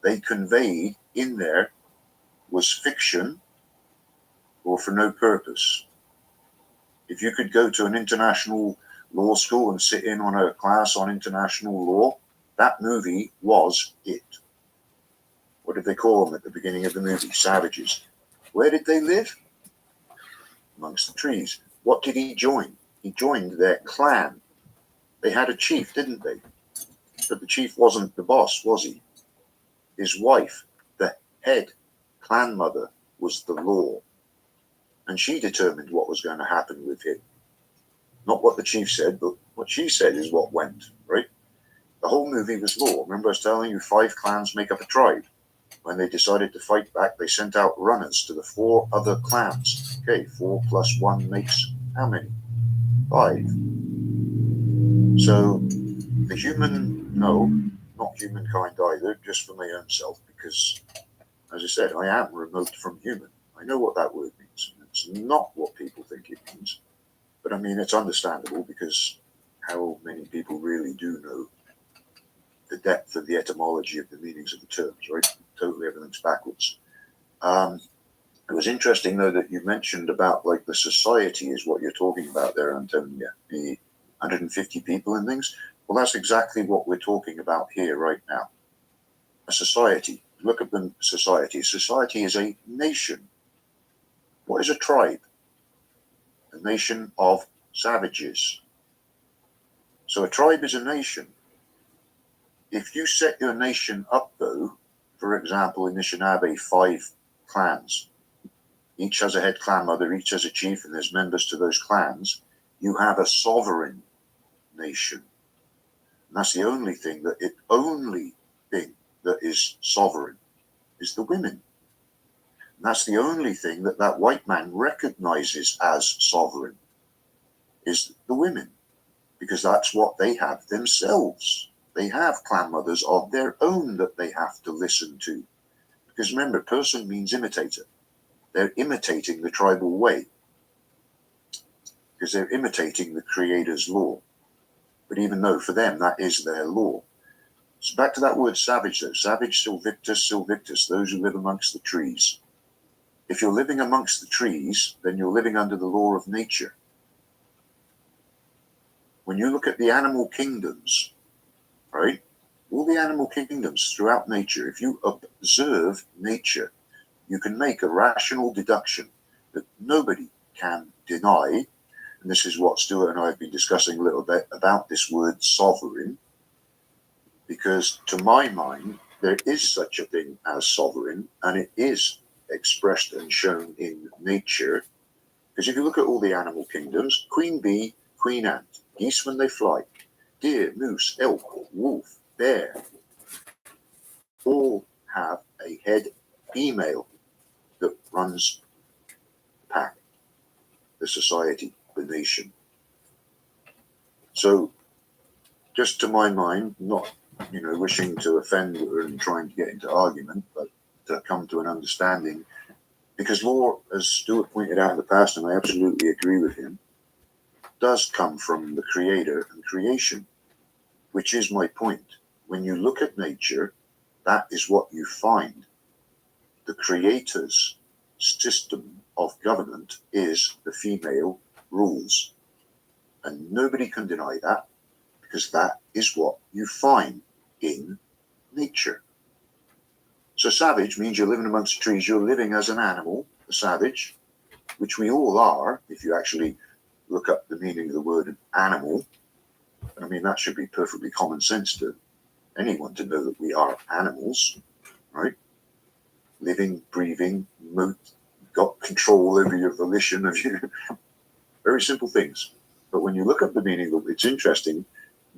they conveyed in there was fiction or for no purpose. If you could go to an international law school and sit in on a class on international law, that movie was it. What did they call them at the beginning of the movie? Savages. Where did they live? Amongst the trees. What did he join? He joined their clan. They had a chief, didn't they? But the chief wasn't the boss, was he? His wife, the head clan mother, was the law. And she determined what was going to happen with him. Not what the chief said, but what she said is what went, right? The whole movie was law. Remember I was telling you 5 clans make up a tribe. When they decided to fight back, they sent out runners to the 4 other clans. Okay, 4 plus 1 makes how many? 5. So the human, no, not humankind either, just for my own self, because, as I said, I am remote from human. I know what that word means. It's not what people think it means. But I mean, it's understandable because how many people really do know the depth of the etymology of the meanings of the terms, right? Totally everything's backwards. It was interesting, though, that you mentioned about like the society is what you're talking about there, Antonia, the 150 people and things. Well, that's exactly what we're talking about here right now. A society. Look at the society. Society is a nation. What is a tribe? A nation of savages. So a tribe is a nation. If you set your nation up, though, for example, in Anishinaabe, 5 clans, each has a head clan mother, each has a chief, and there's members to those clans, you have a sovereign nation. And that's the only thing that is sovereign is the women. And that's the only thing that white man recognizes as sovereign is the women, because that's what they have themselves. They have clan mothers of their own that they have to listen to. Because remember, person means imitator. They're imitating the tribal way because they're imitating the creator's law. But even though for them that is their law. So back to that word savage though. Savage, silvictus, silvictus, those who live amongst the trees. If you're living amongst the trees, then you're living under the law of nature. When you look at the animal kingdoms, right? All the animal kingdoms throughout nature, if you observe nature, you can make a rational deduction that nobody can deny. And this is what Stuart and I have been discussing a little bit about this word sovereign, because to my mind, there is such a thing as sovereign, and it is expressed and shown in nature. Because if you look at all the animal kingdoms, queen bee, queen ant, geese when they fly, deer, moose, elk, wolf, bear, all have a head female that runs the pack, the society, the nation. So, just to my mind, not wishing to offend her and trying to get into argument, but to come to an understanding, because law, as Stuart pointed out in the past, and I absolutely agree with him, does come from the creator and creation, which is my point. When you look at nature, that is what you find. the creator's system of government is the female rules. And nobody can deny that, because that is what you find in nature. So savage means you're living amongst the trees, you're living as an animal, a savage, which we all are. If you actually look up the meaning of the word animal, I mean, that should be perfectly common sense to anyone to know that we are animals, right? Living, breathing, got control over your volition of your very simple things. But when you look up the meaning of it, it's interesting.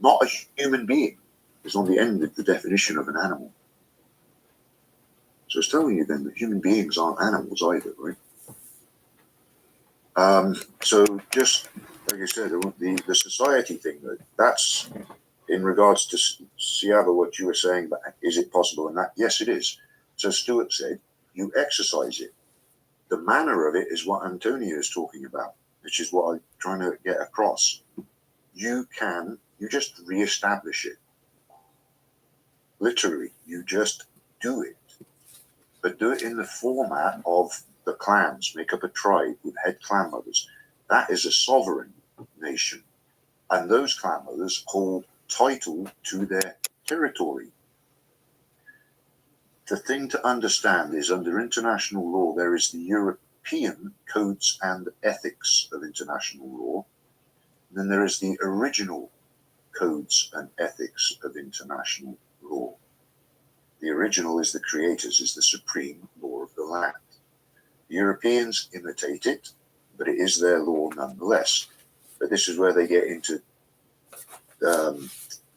Not a human being is on the end of the definition of an animal. So it's telling you then that human beings aren't animals either, right? So just like I said, the society thing, that's in regards to Siaba, what you were saying, but is it possible? And that, yes, it is. So Stuart said, you exercise it. The manner of it is what Antonio is talking about, which is what I'm trying to get across. You just reestablish it. Literally, you just do it. But do it in the format of the clans. Make up a tribe with head clan mothers. That is a sovereign nation. And those clan mothers hold title to their territory. The thing to understand is under international law, there is the European codes and ethics of international law. And then there is the original codes and ethics of international law. The original is the creator's, is the supreme law of the land. The Europeans imitate it, but it is their law nonetheless. But this is where they get into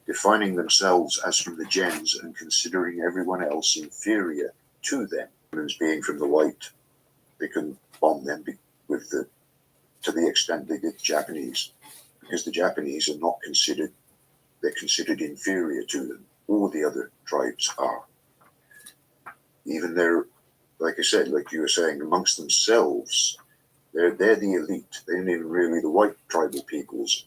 defining themselves as from the gens and considering everyone else inferior to them. As being from the white, they can bomb them to the extent they did the Japanese, because the Japanese are not considered, they're considered inferior to them. All the other tribes are. Even they're, like I said, like you were saying, amongst themselves, they're the elite. They ain't even really the white tribal peoples.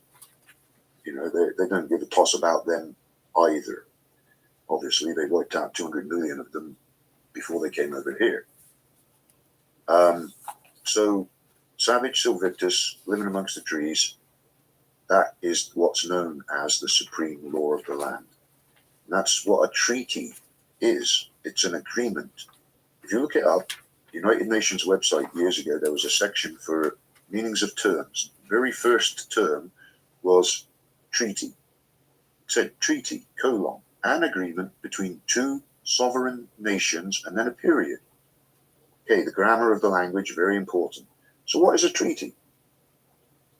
You know, they don't give a toss about them either. Obviously, they wiped out 200 million of them before they came over here. So, savage Silvictus, living amongst the trees, that is what's known as the supreme law of the land. And that's what a treaty is. It's an agreement. If you look it up, the United Nations website years ago, there was a section for meanings of terms. The very first term was treaty. It said treaty, an agreement between two sovereign nations, and then a period. Okay, the grammar of the language, very important. So what is a treaty?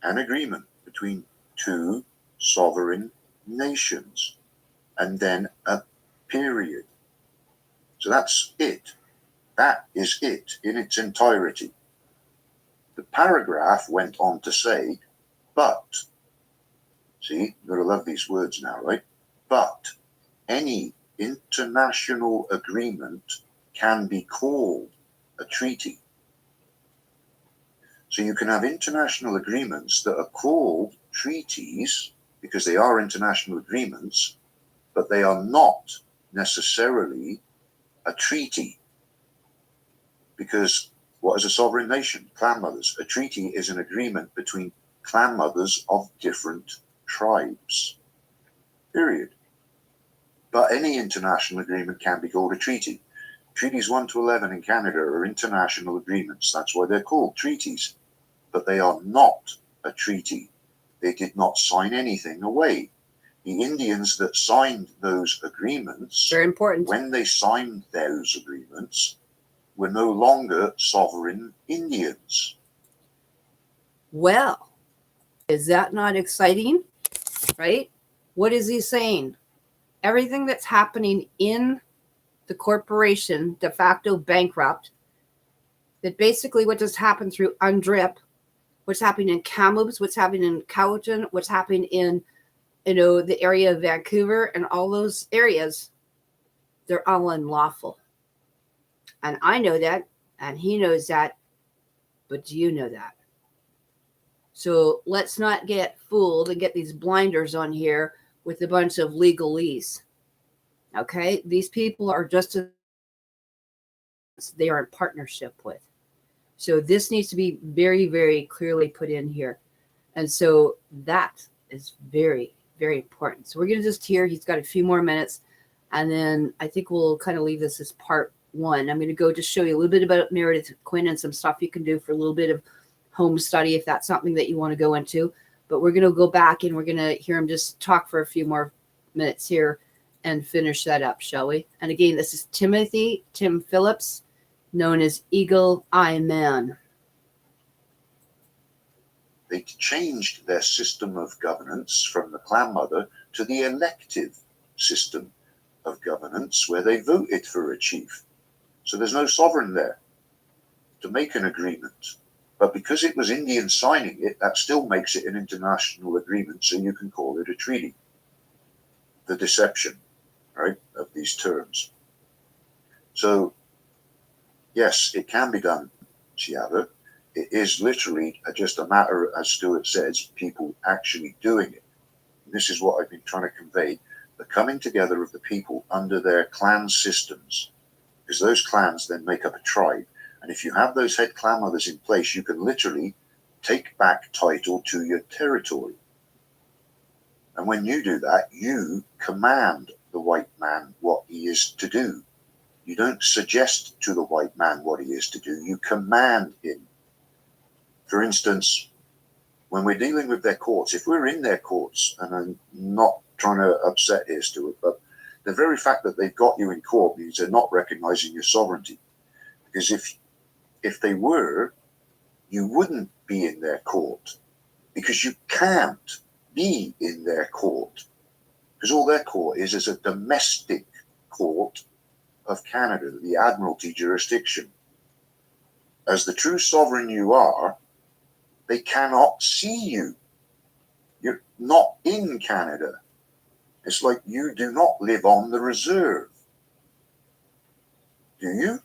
An agreement between two sovereign nations, and then a period. So that's it. That is it in its entirety. The paragraph went on to say, but, see, you've got to love these words now, right? But any international agreement can be called a treaty. So you can have international agreements that are called treaties because they are international agreements, but they are not necessarily a treaty. Because what is a sovereign nation? Clan mothers. A treaty is an agreement between clan mothers of different tribes. Period. But any international agreement can be called a treaty. Treaties 1 to 11 in Canada are international agreements. That's why they're called treaties. But they are not a treaty. They did not sign anything away. The Indians that signed those agreements, Very important. when they signed those agreements, were no longer sovereign Indians. Well, is that not exciting? Right? What is he saying? Everything that's happening in the corporation, de facto bankrupt, that basically what just happened through UNDRIP, what's happening in Kamloops, what's happening in Cowichan, what's happening in, the area of Vancouver and all those areas, they're all unlawful. And I know that, and he knows that, but do you know that? So let's not get fooled and get these blinders on here with a bunch of legalese. Okay? These people are just as they are in partnership with. So this needs to be very, very clearly put in here. And so that is very, very important. So we're going to just hear, he's got a few more minutes, and then I think we'll kind of leave this as part one. I'm going to go just show you a little bit about Meredith Quinn and some stuff you can do for a little bit of home study if that's something that you want to go into. But we're going to go back and we're going to hear him just talk for a few more minutes here and finish that up, shall we? And again, this is Tim Phillips, known as EAGLE.EYE.MAN. They changed their system of governance from the clan mother to the elective system of governance where they voted for a chief. So there's no sovereign there to make an agreement. But because it was Indians signing it, that still makes it an international agreement, so you can call it a treaty. The deception, right, of these terms. So, yes, it can be done, Siava. It is literally just a matter, as Stuart says, people actually doing it. And this is what I've been trying to convey, the coming together of the people under their clan systems, because those clans then make up a tribe. And if you have those head clan mothers in place, you can literally take back title to your territory. And when you do that, you command the white man what he is to do. You don't suggest to the white man what he is to do, you command him. For instance, when we're dealing with their courts, if we're in their courts, and I'm not trying to upset here, Stuart, but the very fact that they've got you in court means they're not recognizing your sovereignty. Because if they were, you wouldn't be in their court, because you can't be in their court, because all their court is a domestic court of Canada, the Admiralty jurisdiction. As the true sovereign you are, they cannot see you. You're not in Canada. It's like you do not live on the reserve. Do you?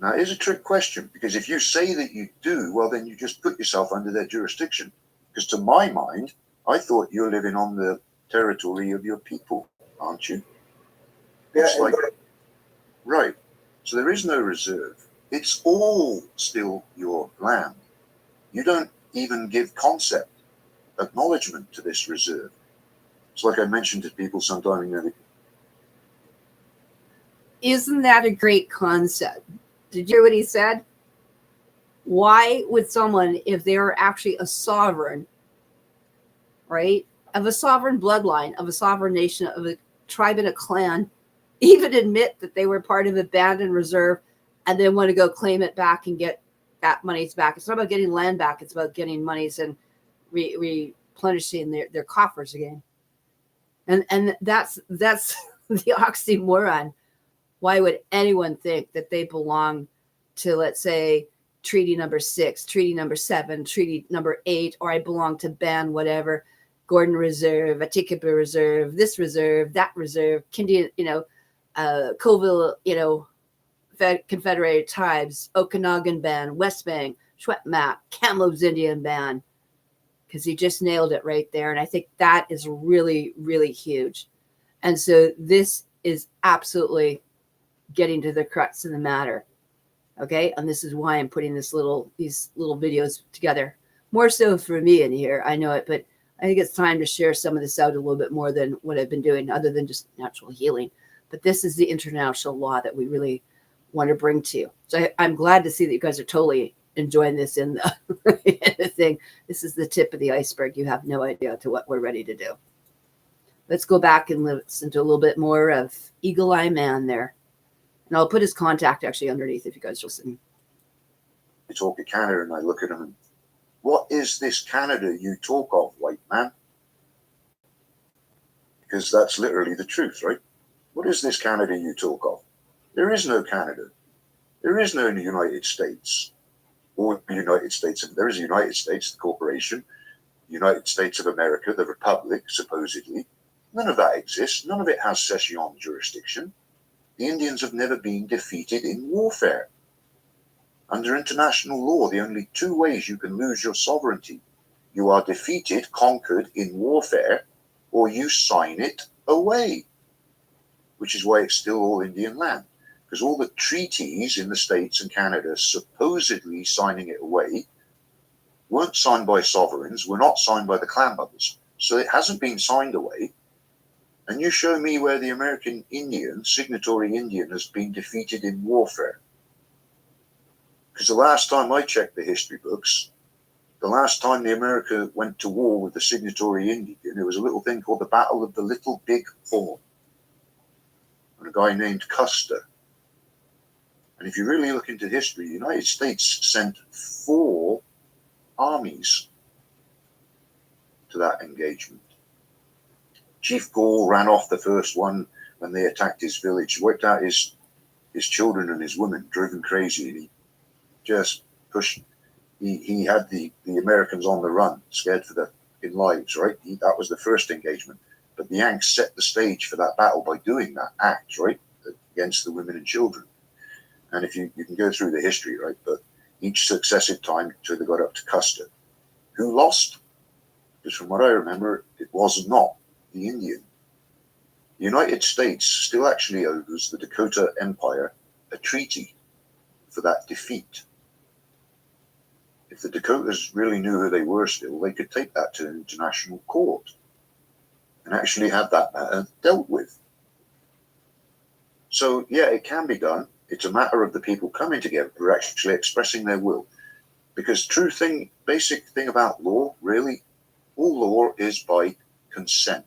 Now, it is a trick question, because if you say that you do, well, then you just put yourself under their jurisdiction. Because to my mind, I thought you're living on the territory of your people, aren't you? It's like, right. So there is no reserve. It's all still your land. You don't even give concept, acknowledgement to this reserve. It's like I mentioned to people sometime. Isn't that a great concept? Did you hear what he said? Why would someone, if they're actually a sovereign, right, of a sovereign bloodline, of a sovereign nation, of a tribe and a clan, even admit that they were part of abandoned reserve and then want to go claim it back and get that monies back? It's not about getting land back. It's about getting monies and replenishing their coffers again. And that's the oxymoron. Why would anyone think that they belong to, let's say, treaty number 6, treaty number 7, treaty number 8, or I belong to band whatever, Gordon Reserve, Atikapa Reserve, this reserve, that reserve, Kindian, Colville, Confederated Tribes, Okanagan Band, West Bank, Shwetmap, Kamloops Indian Band, because he just nailed it right there. And I think that is really, really huge. And so this is absolutely getting to the crux of the matter. Okay. And this is why I'm putting these little videos together, more so for me in here. I know it, but I think it's time to share some of this out a little bit more than what I've been doing, other than just natural healing. But this is the international law that we really want to bring to you. So I'm glad to see that you guys are totally enjoying this in the thing. This is the tip of the iceberg. You have no idea to what we're ready to do. Let's go back and listen to a little bit more of EAGLE.EYE.MAN there. And I'll put his contact actually underneath if you guys listen. I talk of Canada and I look at them and, what is this Canada you talk of, white man? Because that's literally the truth, right? What is this Canada you talk of? There is no Canada. There is no United States. Or United States. There is a United States, the corporation, United States of America, the Republic, supposedly. None of that exists. None of it has cession jurisdiction. The Indians have never been defeated in warfare. Under international law, the only two ways you can lose your sovereignty: you are defeated, conquered in warfare, or you sign it away, which is why it's still all Indian land. because all the treaties in the States and Canada supposedly signing it away weren't signed by sovereigns, were not signed by the clan mothers. So it hasn't been signed away. And you show me where the American Indian, signatory Indian, has been defeated in warfare. Because the last time I checked the history books, the last time the America went to war with the signatory Indian, it was a little thing called the Battle of the Little Big Horn. And a guy named Custer. And if you really look into history, the United States sent 4 armies to that engagement. Chief Gall ran off the first one when they attacked his village, wiped out his children and his women, drove him crazy, and he just pushed. He had the Americans on the run, scared for their lives, right? That was the first engagement. But the Yanks set the stage for that battle by doing that act, right, against the women and children. And if you can go through the history, right, but each successive time until they got up to Custer. Who lost? Because from what I remember, it was not the Indian. The United States still actually owes the Dakota Empire a treaty for that defeat. If the Dakotas really knew who they were still, they could take that to an international court and actually have that matter dealt with. So, yeah, it can be done. It's a matter of the people coming together who are actually expressing their will. Because basic thing about law, really, all law is by consent.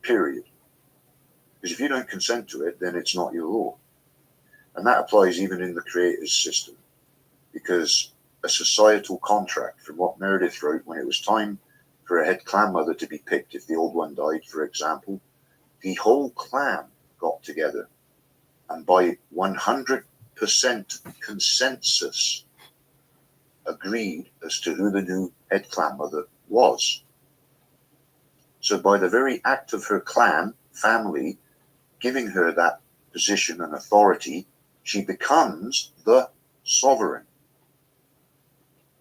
Period. Because if you don't consent to it, then it's not your law. And that applies even in the creator's system. Because a societal contract, from what Meredith wrote, when it was time for a head clan mother to be picked if the old one died, for example, the whole clan got together and by 100% consensus agreed as to who the new head clan mother was. So by the very act of her clan family giving her that position and authority, she becomes the sovereign.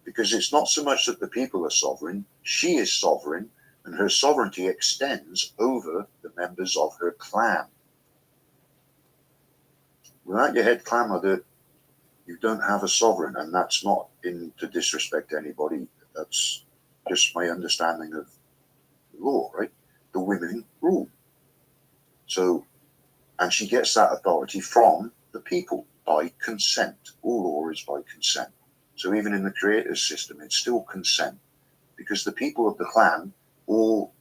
Because it's not so much that the people are sovereign, she is sovereign, and her sovereignty extends over the members of her clan. Without your head clan mother, you don't have a sovereign, and that's not to disrespect anybody. That's just my understanding of law, right? The women rule. So, and she gets that authority from the people by consent. All law is by consent. So even in the creator's system, it's still consent, because the people of the clan all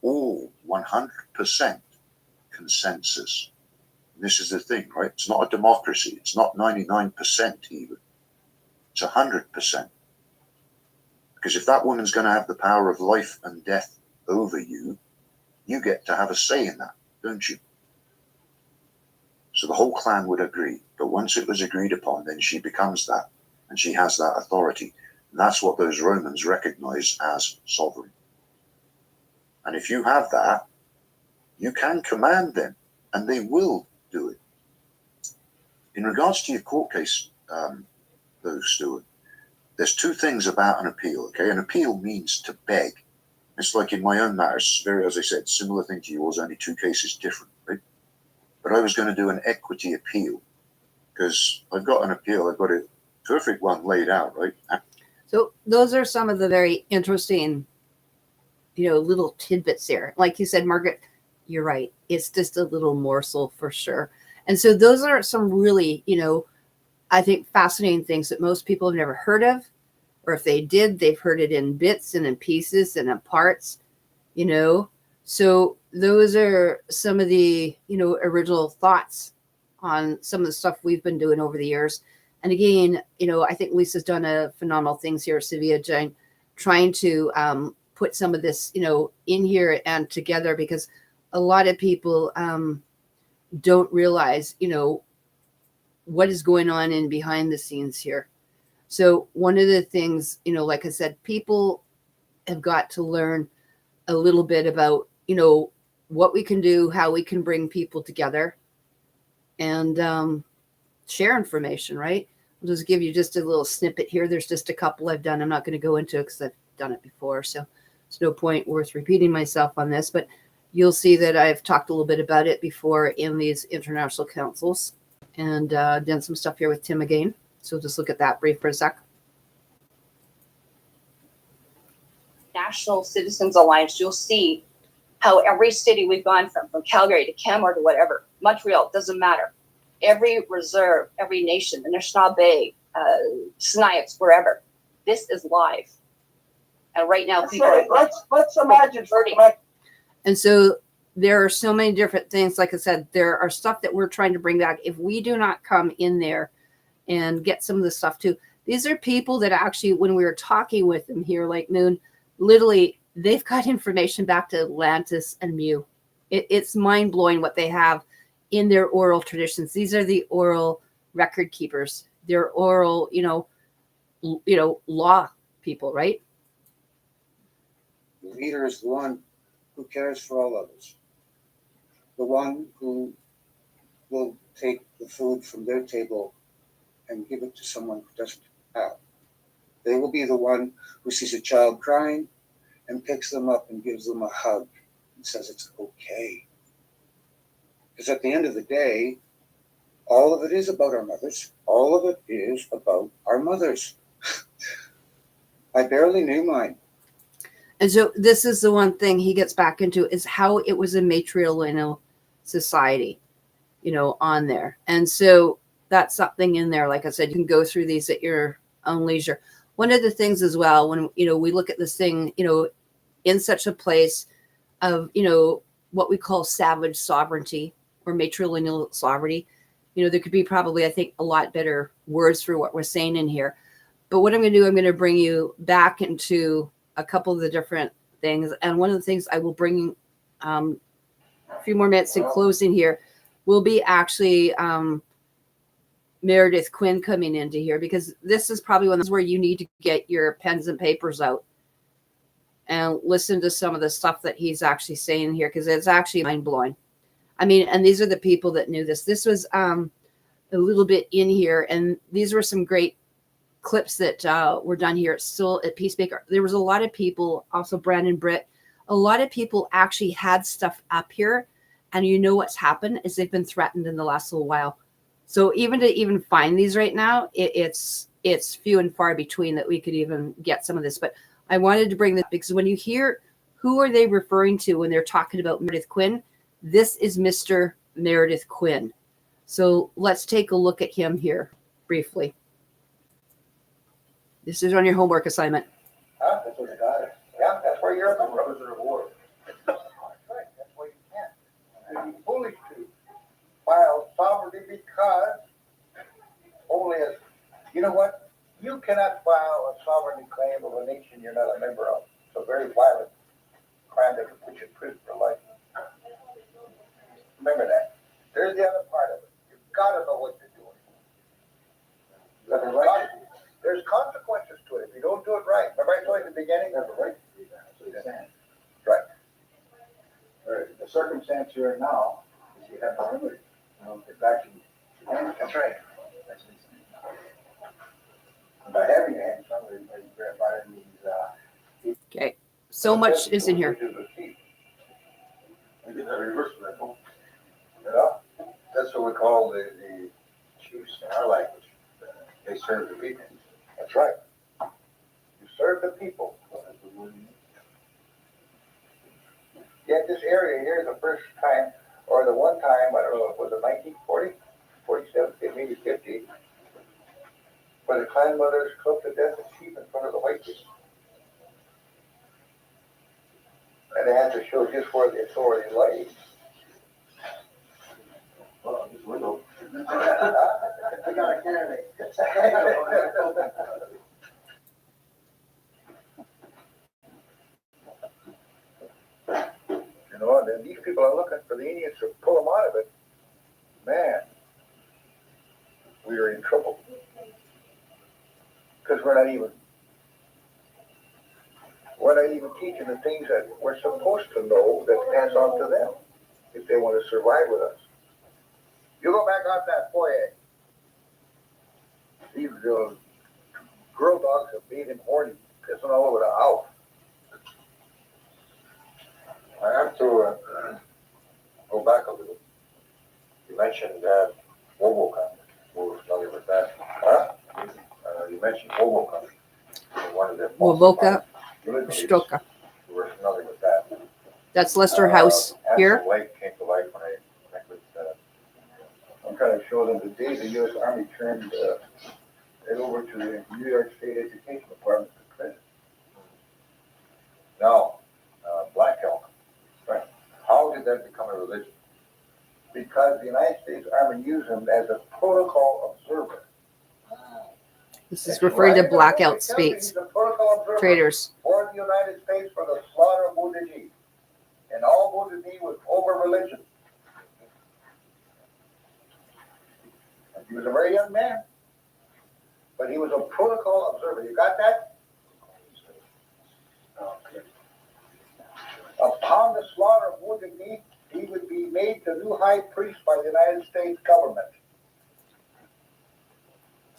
100% consensus. And this is the thing, right? It's not a democracy. It's not 99% even. It's 100%. Because if that woman's going to have the power of life and death over you, you get to have a say in that, don't you? So the whole clan would agree. But once it was agreed upon, then she becomes that. And she has that authority. And that's what those Romans recognize as sovereign. And if you have that, you can command them, and they will do it. In regards to your court case, though, Stuart, there's 2 things about an appeal, okay? An appeal means to beg. It's like in my own matters, very, as I said, similar thing to yours, only 2 cases different, right? But I was going to do an equity appeal, because I've got an appeal, I've got a perfect one laid out, right? So those are some of the very interesting, little tidbits there. Like you said, Margaret, you're right. It's just a little morsel for sure. And so those are some really, I think fascinating things that most people have never heard of, or if they did, they've heard it in bits and in pieces and in parts, So those are some of the, original thoughts on some of the stuff we've been doing over the years. And again, I think Lisa's done a phenomenal things here, Sevilla Jane, trying to put some of this, in here and together, because a lot of people don't realize, what is going on in behind the scenes here. So one of the things, like I said, people have got to learn a little bit about, what we can do, how we can bring people together and share information, right? I'll just give you just a little snippet here. There's just a couple I've done. I'm not going to go into it because I've done it before. So there's no point worth repeating myself on this. But, you'll see that I've talked a little bit about it before in these international councils, and done some stuff here with Tim again. So just look at that brief for a sec. National Citizens Alliance, you'll see how every city we've gone from Calgary to Canmore to whatever, Montreal, doesn't matter. Every reserve, every nation, the Anishinaabe, Snipes, wherever, this is live. And right now, people are Let's imagine converting. And so there are so many different things. Like I said, there are stuff that we're trying to bring back. If we do not come in there and get some of the stuff too, these are people that actually, when we were talking with them here, like Moon, literally, they've got information back to Atlantis and Mew. It's mind blowing what they have in their oral traditions. These are the oral record keepers. They're oral, law people, right? The leader is the one who cares for all others. The one who will take the food from their table and give it to someone who doesn't have. They will be the one who sees a child crying and picks them up and gives them a hug and says it's okay. Because at the end of the day, all of it is about our mothers. All of it is about our mothers. I barely knew mine. And so this is the one thing he gets back into, is how it was a matrilineal society, on there. And so that's something in there. Like I said, you can go through these at your own leisure. One of the things as well, when, we look at this thing, in such a place of, what we call savage sovereignty or matrilineal sovereignty, there could be probably, I think, a lot better words for what we're saying in here. But what I'm going to do, I'm going to bring you back into a couple of the different things. And one of the things I will bring a few more minutes in closing here will be actually Meredith Quinn coming into here, because this is probably one where you need to get your pens and papers out and listen to some of the stuff that he's actually saying here, because it's actually mind-blowing. I mean, and these are the people that knew this. This was a little bit in here, and these were some great clips that were done here still at Peacemaker. There was a lot of people, also Brandon Britt, a lot of people actually had stuff up here, and what's happened is they've been threatened in the last little while. So even to find these right now, it's few and far between that we could even get some of this. But I wanted to bring this because when you hear who are they referring to when they're talking about Meredith Quinn, this is Mr. Meredith Quinn. So let's take a look at him here briefly. This is on your homework assignment. Huh? That's what I got it. Yeah, that's where you're from. Brothers of war. That's right. That's where you can't. You'd be foolish to file sovereignty because only as, you know what? You cannot file a sovereignty claim of a nation you're not a member of. It's a very violent crime that could put you in prison for life. Remember that. There's the other part of it. You've got to know what you're doing. There's consequences to it if you don't do it right. Remember I told you at the beginning? There's a right to do that. That's what you're saying. Right. Right. The circumstance you're in now is you have no liberty. It's actually, that's right. That's what by having your hands on these, Okay, so much is in here. That's what we call the chiefs in our language. They serve the people. That's right. You serve the people. Yet this area here, the first time, or the one time, I don't know, was it 1940, 47, maybe 50, where the clan mothers cooked to death a sheep in front of the white people. And they had to show just where the authority lay. Well, this window. I got a candidate. And these people are looking for the Indians to pull them out of it. Man, we are in trouble. Because we're not even teaching the things that we're supposed to know that pass on to them if they want to survive with us. You go back out that foyer. These girl dogs are beating horny, pissing all over the house. I have to go back a little. You mentioned Woboka. We're familiar with that. Huh? You mentioned Woboka. One of the Woboka, villages. Stroka. We're familiar with that. That's Lester House here. Hanson Lake came to life when I met with. I'm trying to show them the day the U.S. Army turned it over to the New York State Education Department for credit. Now, Black Elk, right? How did that become a religion? Because the United States Army used them as a protocol observer. This is referring to blackout states, traders. For the United States for the slaughter of Wounded Knee. And all Wounded Knee was over religion. And he was a very young man. But he was a protocol observer. You got that? Okay. Upon the slaughter of Wounded Knee, he would be made the new high priest by the United States government.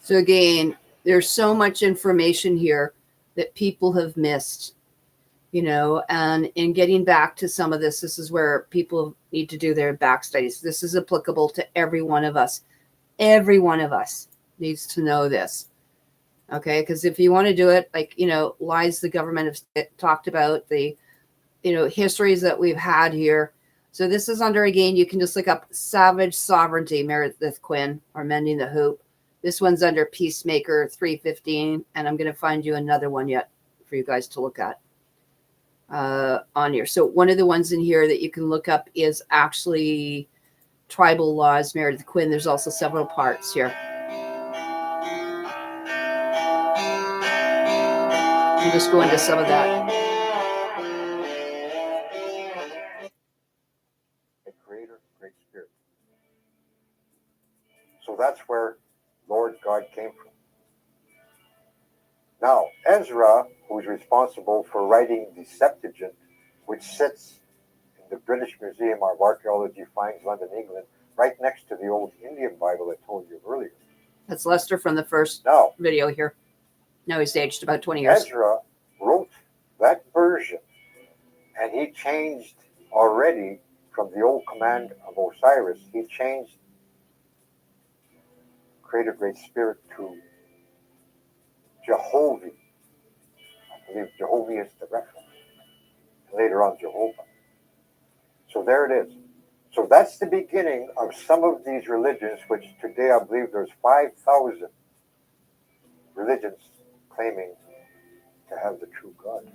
So again, there's so much information here that people have missed, you know, and in getting back to some of this, this is where people need to do their back studies. This is applicable to every one of us. Every one of us needs to know this. Okay, because if you want to do it, like, you know, lies the government have talked about, the, you know, histories that we've had here. So this is under, again, you can just look up Savage Sovereignty, Meredith Quinn, or Mending the Hoop. This one's under Peacemaker 315, and I'm going to find you another one yet for you guys to look at on here. So one of the ones in here that you can look up is actually Tribal Laws, Meredith Quinn. There's also several parts here. I'll just go into some of that. A creator, great spirit. So that's where Lord God came from. Now, Ezra, who's responsible for writing the Septuagint, which sits in the British Museum of Archaeology Finds, London, England, right next to the old Indian Bible I told you earlier. That's Lester from the first video here. Now he's aged about 20 years. Ezra wrote that version, and he changed already from the old command of Osiris, he changed Creator Great Spirit to Jehovah. I believe Jehovah is the reference. Later on, Jehovah. So there it is. So that's the beginning of some of these religions, which today I believe there's 5,000 religions claiming to have the true God.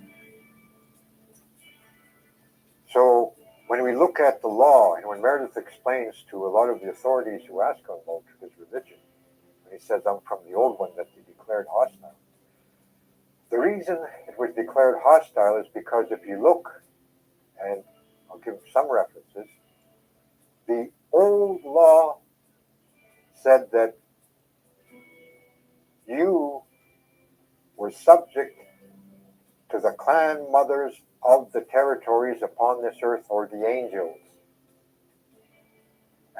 So when we look at the law, and when Meredith explains to a lot of the authorities who ask him about his religion, and he says, I'm from the old one that they declared hostile. The reason it was declared hostile is because if you look, and I'll give some references, the old law said that you were subject to the clan mothers of the territories upon this earth, or the angels.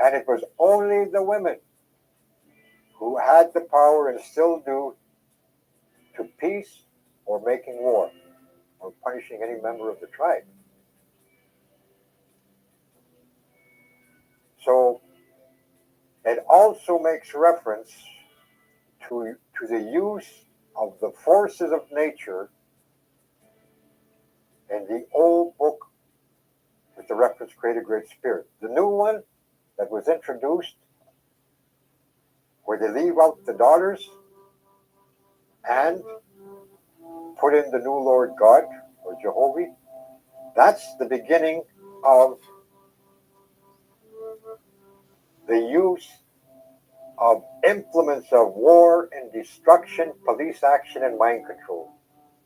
And it was only the women who had the power, and still do, to peace or making war or punishing any member of the tribe. So it also makes reference to the use of the forces of nature in the old book with the reference Creator Great Spirit. The new one that was introduced, where they leave out the daughters and put in the new Lord God, or Jehovah, that's the beginning of the use of implements of war and destruction, police action, and mind control,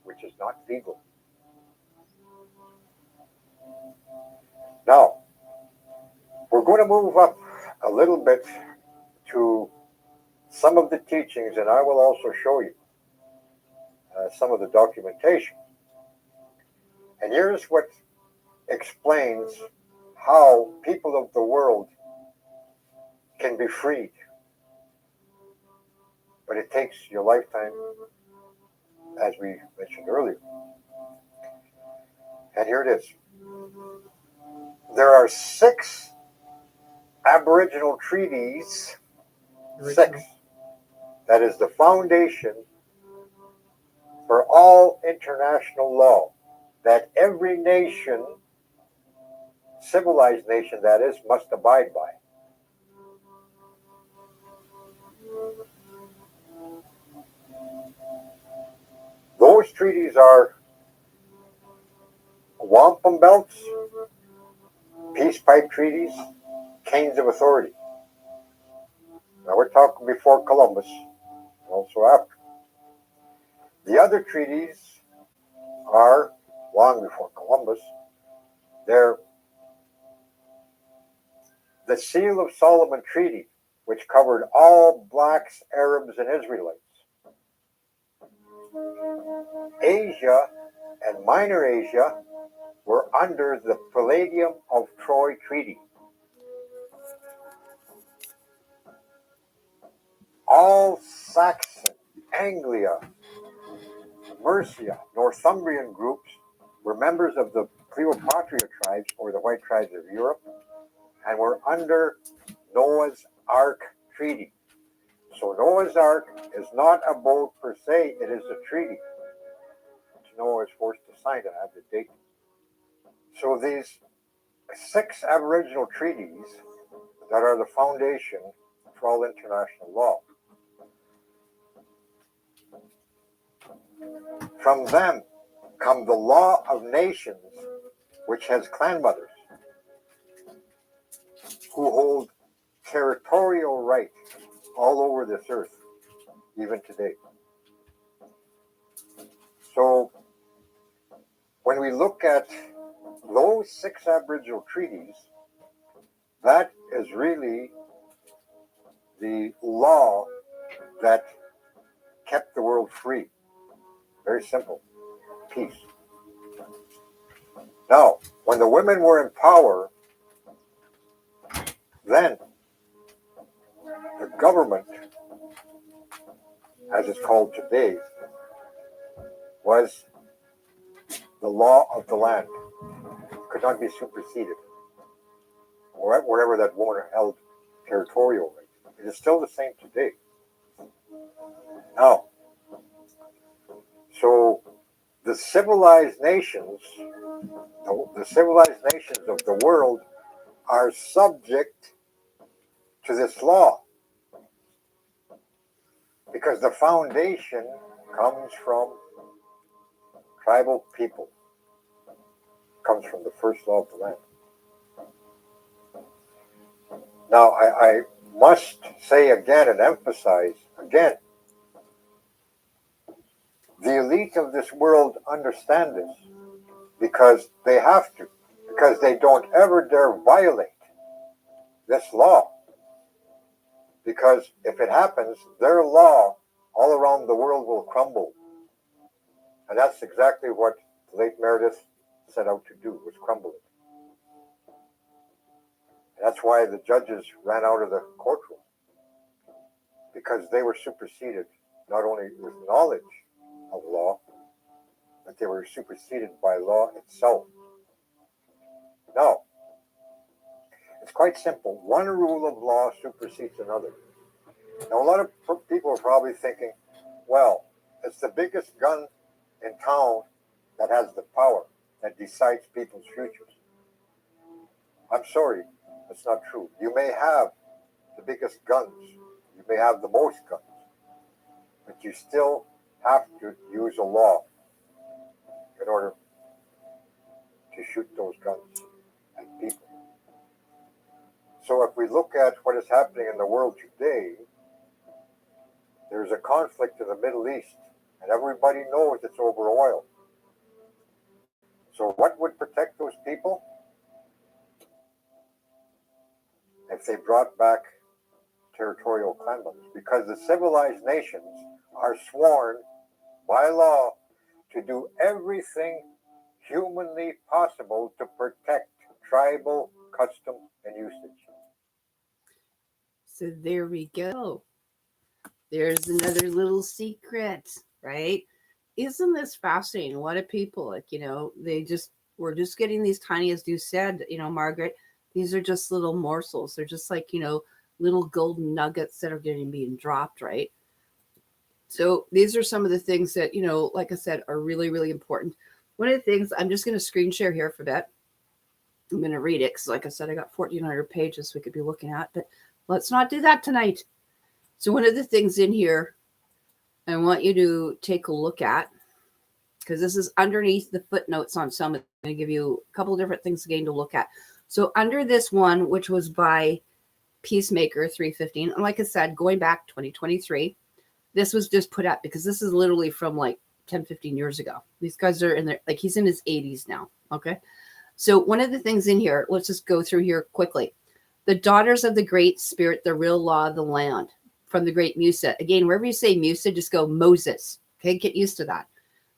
which is not legal. Now, we're going to move up a little bit to some of the teachings, and I will also show you some of the documentation. And here's what explains how people of the world can be freed. But it takes your lifetime, as we mentioned earlier. And here it is. there are 6 Aboriginal treaties, 6. That is the foundation for all international law that every nation, civilized nation that is, must abide by. Those treaties are wampum belts, peace pipe treaties, canes of authority. Now we're talking before Columbus, also after. The other treaties are long before Columbus. They're the Seal of Solomon Treaty, which covered all blacks, Arabs, and Israelites. Asia and Minor Asia were under the Palladium of Troy Treaty. All Saxon, Anglia, Mercia, Northumbrian groups were members of the Cleopatra tribes, or the white tribes of Europe, and were under Noah's Ark Treaty. So Noah's Ark is not a boat per se, it is a treaty. Noah is forced to sign it. I have the date. So these 6 Aboriginal treaties that are the foundation for all international law. From them come the law of nations, which has clan mothers who hold territorial right all over this earth, even today. So when we look at those 6 Aboriginal treaties, that is really the law that kept the world free. Very simple. Peace. Now, when the women were in power, then the government, as it's called today, was the law of the land. Could not be superseded. Or wherever that woman held territorial rights. It is still the same today. Now, so the civilized nations, the civilized nations of the world are subject to this law because the foundation comes from tribal people, comes from the first law of the land. Now, I must say again and emphasize again, the elite of this world understand this because they have to, because they don't ever dare violate this law. Because if it happens, their law all around the world will crumble. And that's exactly what the late Meredith set out to do, was crumble it. And that's why the judges ran out of the courtroom, because they were superseded not only with knowledge of law, but they were superseded by law itself. Now, it's quite simple. One rule of law supersedes another. Now, a lot of people are probably thinking, well, it's the biggest gun in town that has the power, that decides people's futures. I'm sorry, that's not true. You may have the biggest guns, you may have the most guns, but you still have to use a law in order to shoot those guns at people. So if we look at what is happening in the world today, there's a conflict in the Middle East, and everybody knows it's over oil. So what would protect those people? If they brought back territorial clan members, because the civilized nations are sworn by law to do everything humanly possible to protect tribal custom and usage. So there we go. There's another little secret, right? Isn't this fascinating? A lot of people, like, they just We're just getting these tiny, as you said, Margaret, these are just little morsels. They're just like, little golden nuggets that are being dropped, right? So these are some of the things that, like I said, are really, really important. One of the things, I'm just going to screen share here for that. I'm going to read it because, like I said, I got 1,400 pages we could be looking at, but let's not do that tonight. So one of the things in here I want you to take a look at, because this is underneath the footnotes on some. I'm going to give you a couple of different things again to look at. So under this one, which was by Peacemaker 315, and like I said, going back 2023, this was just put up because this is literally from like 10, 15 years ago. These guys are in there, like he's in his 80s now. Okay. So one of the things in here, let's just go through here quickly. The daughters of the Great Spirit, the real law of the land, from the Great Musa. Again, wherever you say Musa, just go Moses. Okay, get used to that.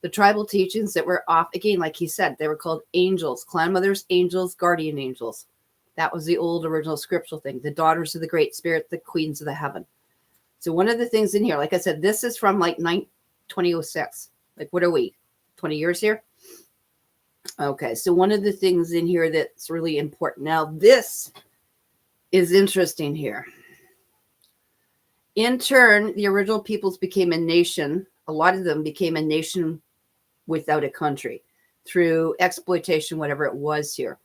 The tribal teachings that were off, again, like he said, they were called angels, clan mothers, angels, guardian angels. That was the old original scriptural thing. The daughters of the Great Spirit, the queens of the heaven. So one of the things in here, like I said, this is from like 2006. Like, what are we, 20 years here? Okay, so one of the things in here that's really important. Now, this is interesting here. In turn, the original peoples became a nation. A lot of them became a nation without a country through exploitation, whatever it was here.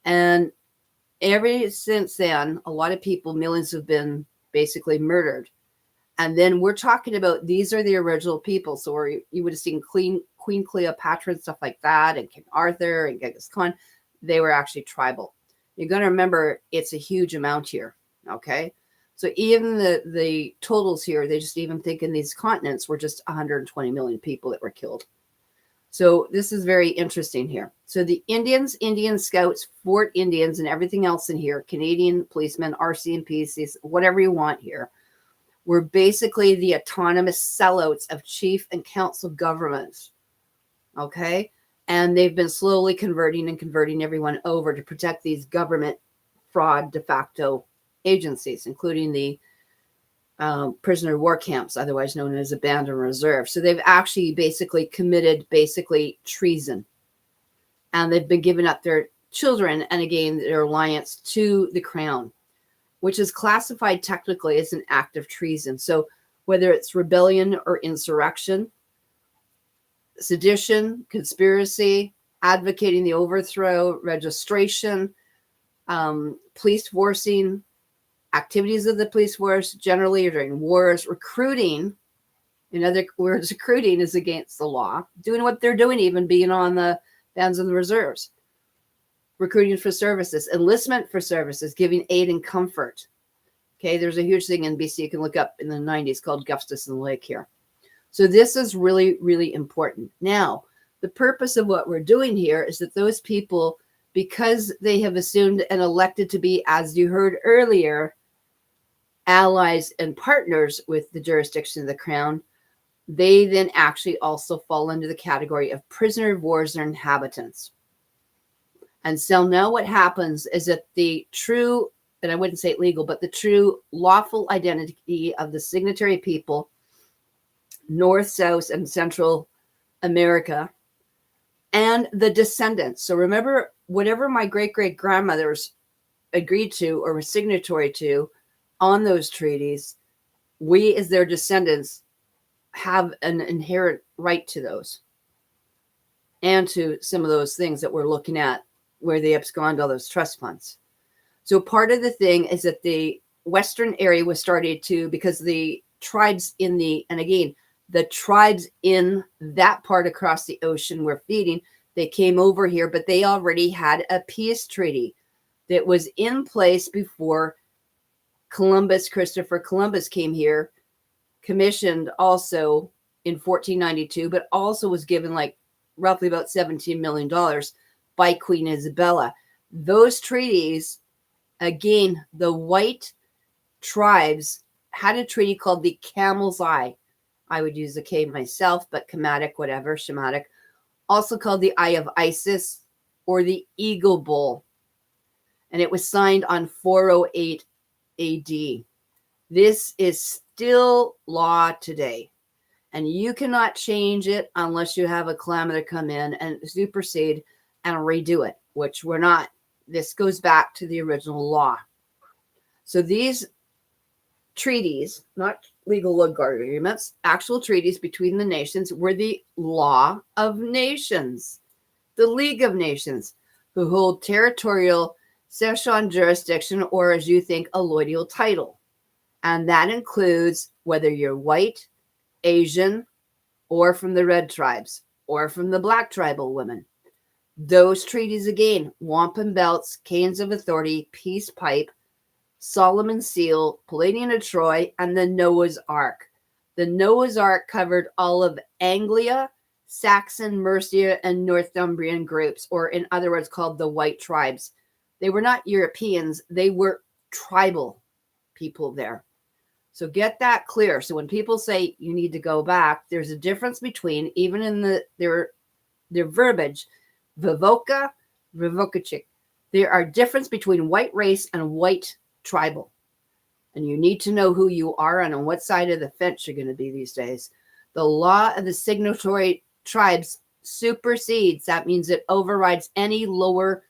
And ever since then, a lot of people, millions, have been basically murdered. And then we're talking about, these are the original people. So where you would have seen Queen Cleopatra and stuff like that, and King Arthur and Genghis Khan, they were actually tribal. You're going to remember it's a huge amount here. Okay. So even the totals here, they just even think in these continents were just 120 million people that were killed. So this is very interesting here. So the Indians, Indian Scouts, Fort Indians, and everything else in here, Canadian policemen, RCMPs, whatever you want here, were basically the autonomous sellouts of chief and council governments. Okay. And they've been slowly converting everyone over to protect these government fraud de facto agencies, including the prisoner war camps, otherwise known as abandoned reserve. So they've actually basically committed treason, and they've been giving up their children and again their alliance to the crown, which is classified technically as an act of treason. So whether it's rebellion or insurrection, sedition, conspiracy, advocating the overthrow, registration, police forcing, activities of the police force generally during wars, recruiting. In other words, recruiting is against the law. Doing what they're doing, even being on the bands and the reserves. Recruiting for services, enlistment for services, giving aid and comfort. Okay, there's a huge thing in BC you can look up in the 90s called Gustus and Lake here. So this is really, really important. Now, the purpose of what we're doing here is that those people, because they have assumed and elected to be, as you heard earlier, allies and partners with the jurisdiction of the crown, they then actually also fall under the category of prisoner of wars or inhabitants. And so now what happens is that the true, and I wouldn't say legal, but the true lawful identity of the signatory people, North, South, and Central America, and the descendants. So remember, whatever my great-great-grandmothers agreed to or were signatory to on those treaties, we as their descendants have an inherent right to those and to some of those things that we're looking at where they abscond all those trust funds. So part of the thing is that the Western area was started to, because the tribes in the, and again, the tribes in that part across the ocean were feeding, they came over here, but they already had a peace treaty that was in place before Christopher Columbus came here, commissioned also in 1492, but also was given like roughly about $17 million by Queen Isabella. Those treaties, again, the white tribes had a treaty called the Camel's Eye. I would use the K myself, but Chematic, whatever, Shematic, also called the Eye of Isis or the Eagle Bull. And it was signed on 408 AD. This is still law today, and you cannot change it unless you have a calamity come in and supersede and redo it, which we're not. This goes back to the original law. So these treaties, not legal agreements, actual treaties between the nations, were the law of nations, the League of Nations, who hold territorial cession jurisdiction, or as you think, alloidial title. And that includes whether you're white, Asian, or from the red tribes, or from the black tribal women. Those treaties again, wampum belts, canes of authority, peace pipe, Solomon seal, Palladian of Troy, and the Noah's Ark. The Noah's Ark covered all of Anglia, Saxon, Mercia, and Northumbrian groups, or in other words, called the white tribes. They were not Europeans, they were tribal people there. So get that clear. So when people say you need to go back, there's a difference between, even in their verbiage, Vivoca, Vivokachik. There are difference between white race and white tribal. And you need to know who you are and on what side of the fence you're going to be these days. The law of the signatory tribes supersedes. That means it overrides any lower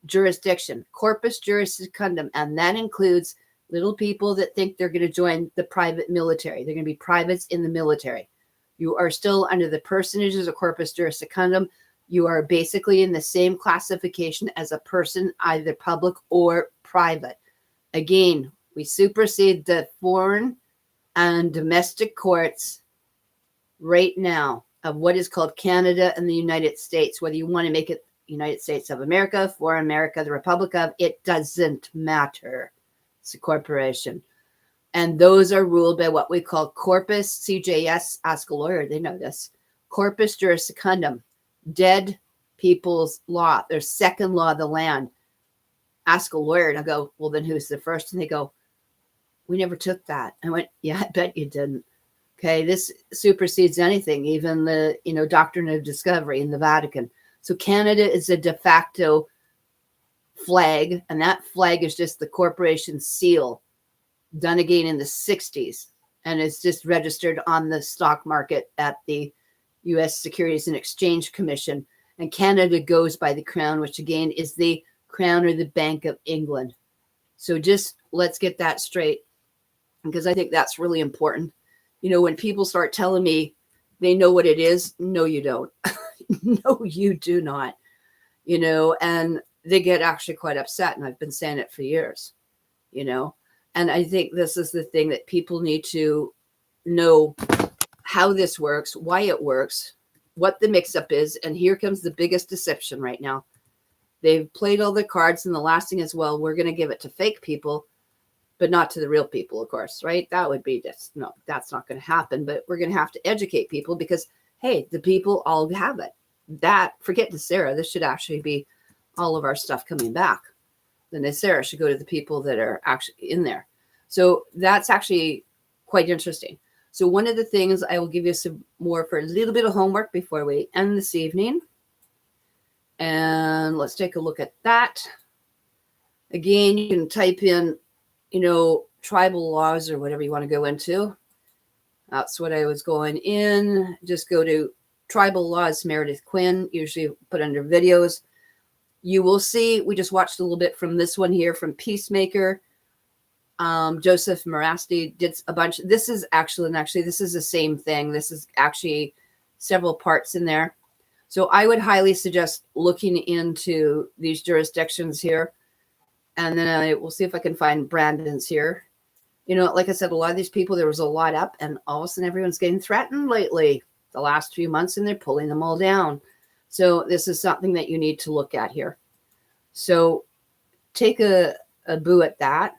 jurisdiction, corpus juris secundum, and that includes little people that think they're going to join the private military. They're going to be privates in the military. You are still under the personages of corpus juris secundum. You are basically in the same classification as a person, either public or private. Again, we supersede the foreign and domestic courts right now of what is called Canada and the United States, whether you want to make it United States of America, for America, the Republic of, it doesn't matter. It's a corporation. And those are ruled by what we call corpus, CJS, ask a lawyer, they know this, corpus juris secundum, dead people's law, their second law of the land. Ask a lawyer and I go, well, then who's the first? And they go, we never took that. I went, yeah, I bet you didn't. Okay, this supersedes anything, even the doctrine of discovery in the Vatican. So Canada is a de facto flag, and that flag is just the corporation seal, done again in the 60s, and it's just registered on the stock market at the U.S. Securities and Exchange Commission. And Canada goes by the crown, which again is the Crown or the Bank of England. So just let's get that straight, because I think that's really important. When people start telling me they know what it is, no, you don't. No, you do not. And they get actually quite upset. And I've been saying it for years, and I think this is the thing that people need to know, how this works, why it works, what the mix-up is. And here comes the biggest deception right now. They've played all the cards, and the last thing is, well, we're going to give it to fake people, but not to the real people, of course, right? That would be just, no, that's not going to happen. But we're going to have to educate people because, hey, the people all have it. Forget the Sarah. This should actually be all of our stuff coming back. The Sarah should go to the people that are actually in there. So that's actually quite interesting. So one of the things, I will give you some more for a little bit of homework before we end this evening. And let's take a look at that. Again, you can type in, tribal laws or whatever you want to go into. That's what I was going in. Just go to tribal laws, Meredith Quinn, usually put under videos. You will see, we just watched a little bit from this one here from Peacemaker. Joseph Marasti did a bunch. This is actually this is the same thing. This is actually several parts in there. So I would highly suggest looking into these jurisdictions here. And then I will see if I can find Brandon's here. Like I said, a lot of these people, there was a lot up, and all of a sudden everyone's getting threatened lately the last few months, and they're pulling them all down. So this is something that you need to look at here. So take a boo at that.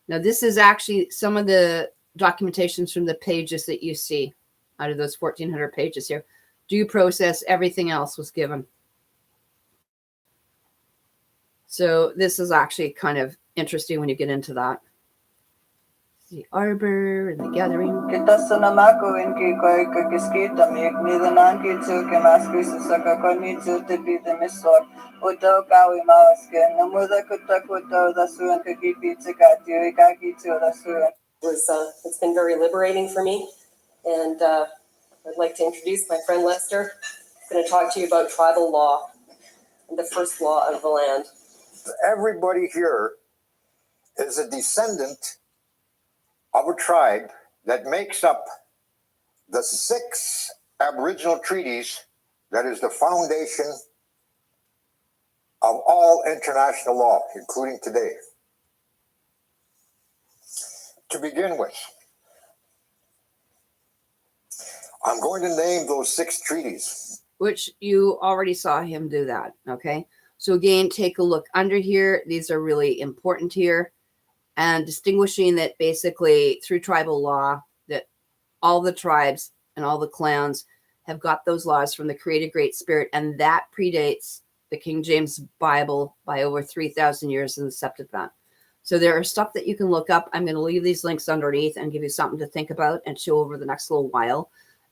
Now, this is actually some of the documentations from the pages that you see out of those 1,400 pages here. Due process, everything else was given. So this is actually kind of interesting when you get into that. The arbor and the gathering. It's been very liberating for me, and I'd like to introduce my friend Lester. I'm going to talk to you about tribal law. and the first law of the land. Everybody here is a descendant of a tribe that makes up the 6 Aboriginal treaties that is the foundation of all international law, including today. To begin with, I'm going to name those 6 treaties. Which you already saw him do that. Okay. So again, take a look under here. These are really important here. And distinguishing that basically through tribal law, that all the tribes and all the clans have got those laws from the Creator Great Spirit. And that predates the King James Bible by over 3,000 years in the Septuagint. So there are stuff that you can look up. I'm going to leave these links underneath and give you something to think about and show over the next little while.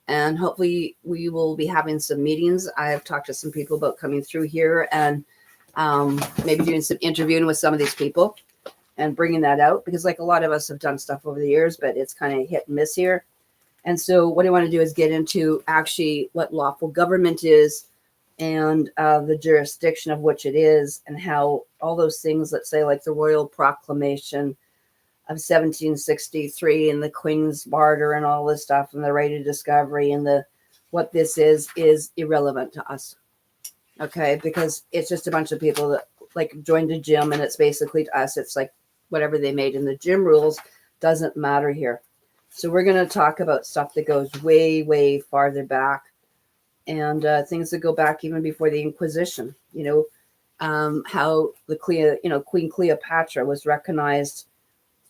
And hopefully we will be having some meetings. I've talked to some people about coming through here and maybe doing some interviewing with some of these people and bringing that out, because like a lot of us have done stuff over the years, but it's kind of hit and miss here. And so what I want to do is get into actually what lawful government is and the jurisdiction of which it is, and how all those things, let's say like the Royal Proclamation of 1763 and the Queen's Barter and all this stuff and the right of discovery and the what this is irrelevant to us. Okay, because it's just a bunch of people that like joined a gym, and it's basically to us, it's like whatever they made in the gym rules doesn't matter here. So we're going to talk about stuff that goes way, way farther back, and things that go back even before the Inquisition. You know, how the Queen Cleopatra was recognized.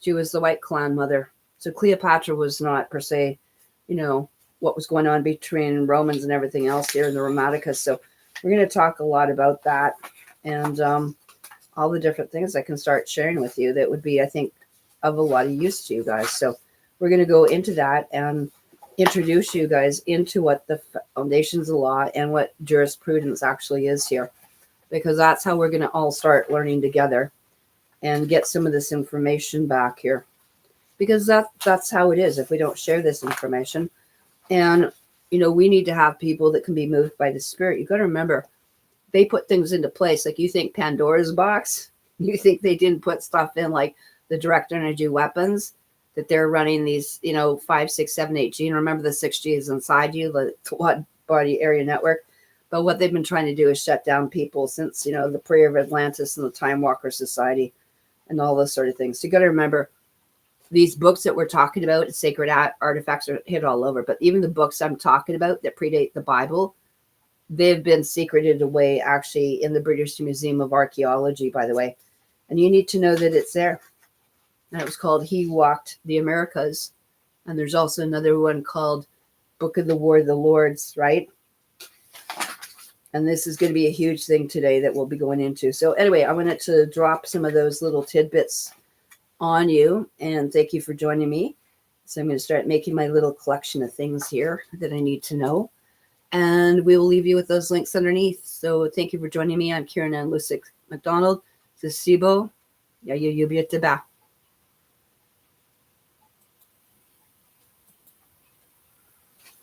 She was the White Clan mother. So Cleopatra was not per se, you know, what was going on between Romans and everything else here in the Romanicus. So we're going to talk a lot about that and all the different things I can start sharing with you that would be, I think, of a lot of use to you guys. So we're going to go into that and introduce you guys into what the foundations of law and what jurisprudence actually is here, because that's how we're going to all start learning together and get some of this information back here, because that's how it is if we don't share this information. And you know, we need to have people that can be moved by the Spirit. You got to remember, they put things into place. Like, you think Pandora's box, you think they didn't put stuff in like the direct energy weapons, that they're running these, you know, 5, 6, 7, 8 G. And remember, the 6G is inside you, the quad body area network. But what they've been trying to do is shut down people since, you know, the prayer of Atlantis and the Time Walker Society and all those sort of things. So you got to remember, these books that we're talking about, sacred artifacts, are hit all over. But even the books I'm talking about that predate the Bible, they've been secreted away actually in the British Museum of Archaeology, by the way. And you need to know that it's there. And it was called He Walked the Americas. And there's also another one called Book of the War of the Lords, right? And this is going to be a huge thing today that we'll be going into. So anyway, I wanted to drop some of those little tidbits on you, and thank you for joining me. So I'm going to start making my little collection of things here that I need to know, and we will leave you with those links underneath. So thank you for joining me. I'm Kieran Ann Lusick McDonald. This is Sibo. Yeah, you be at the back.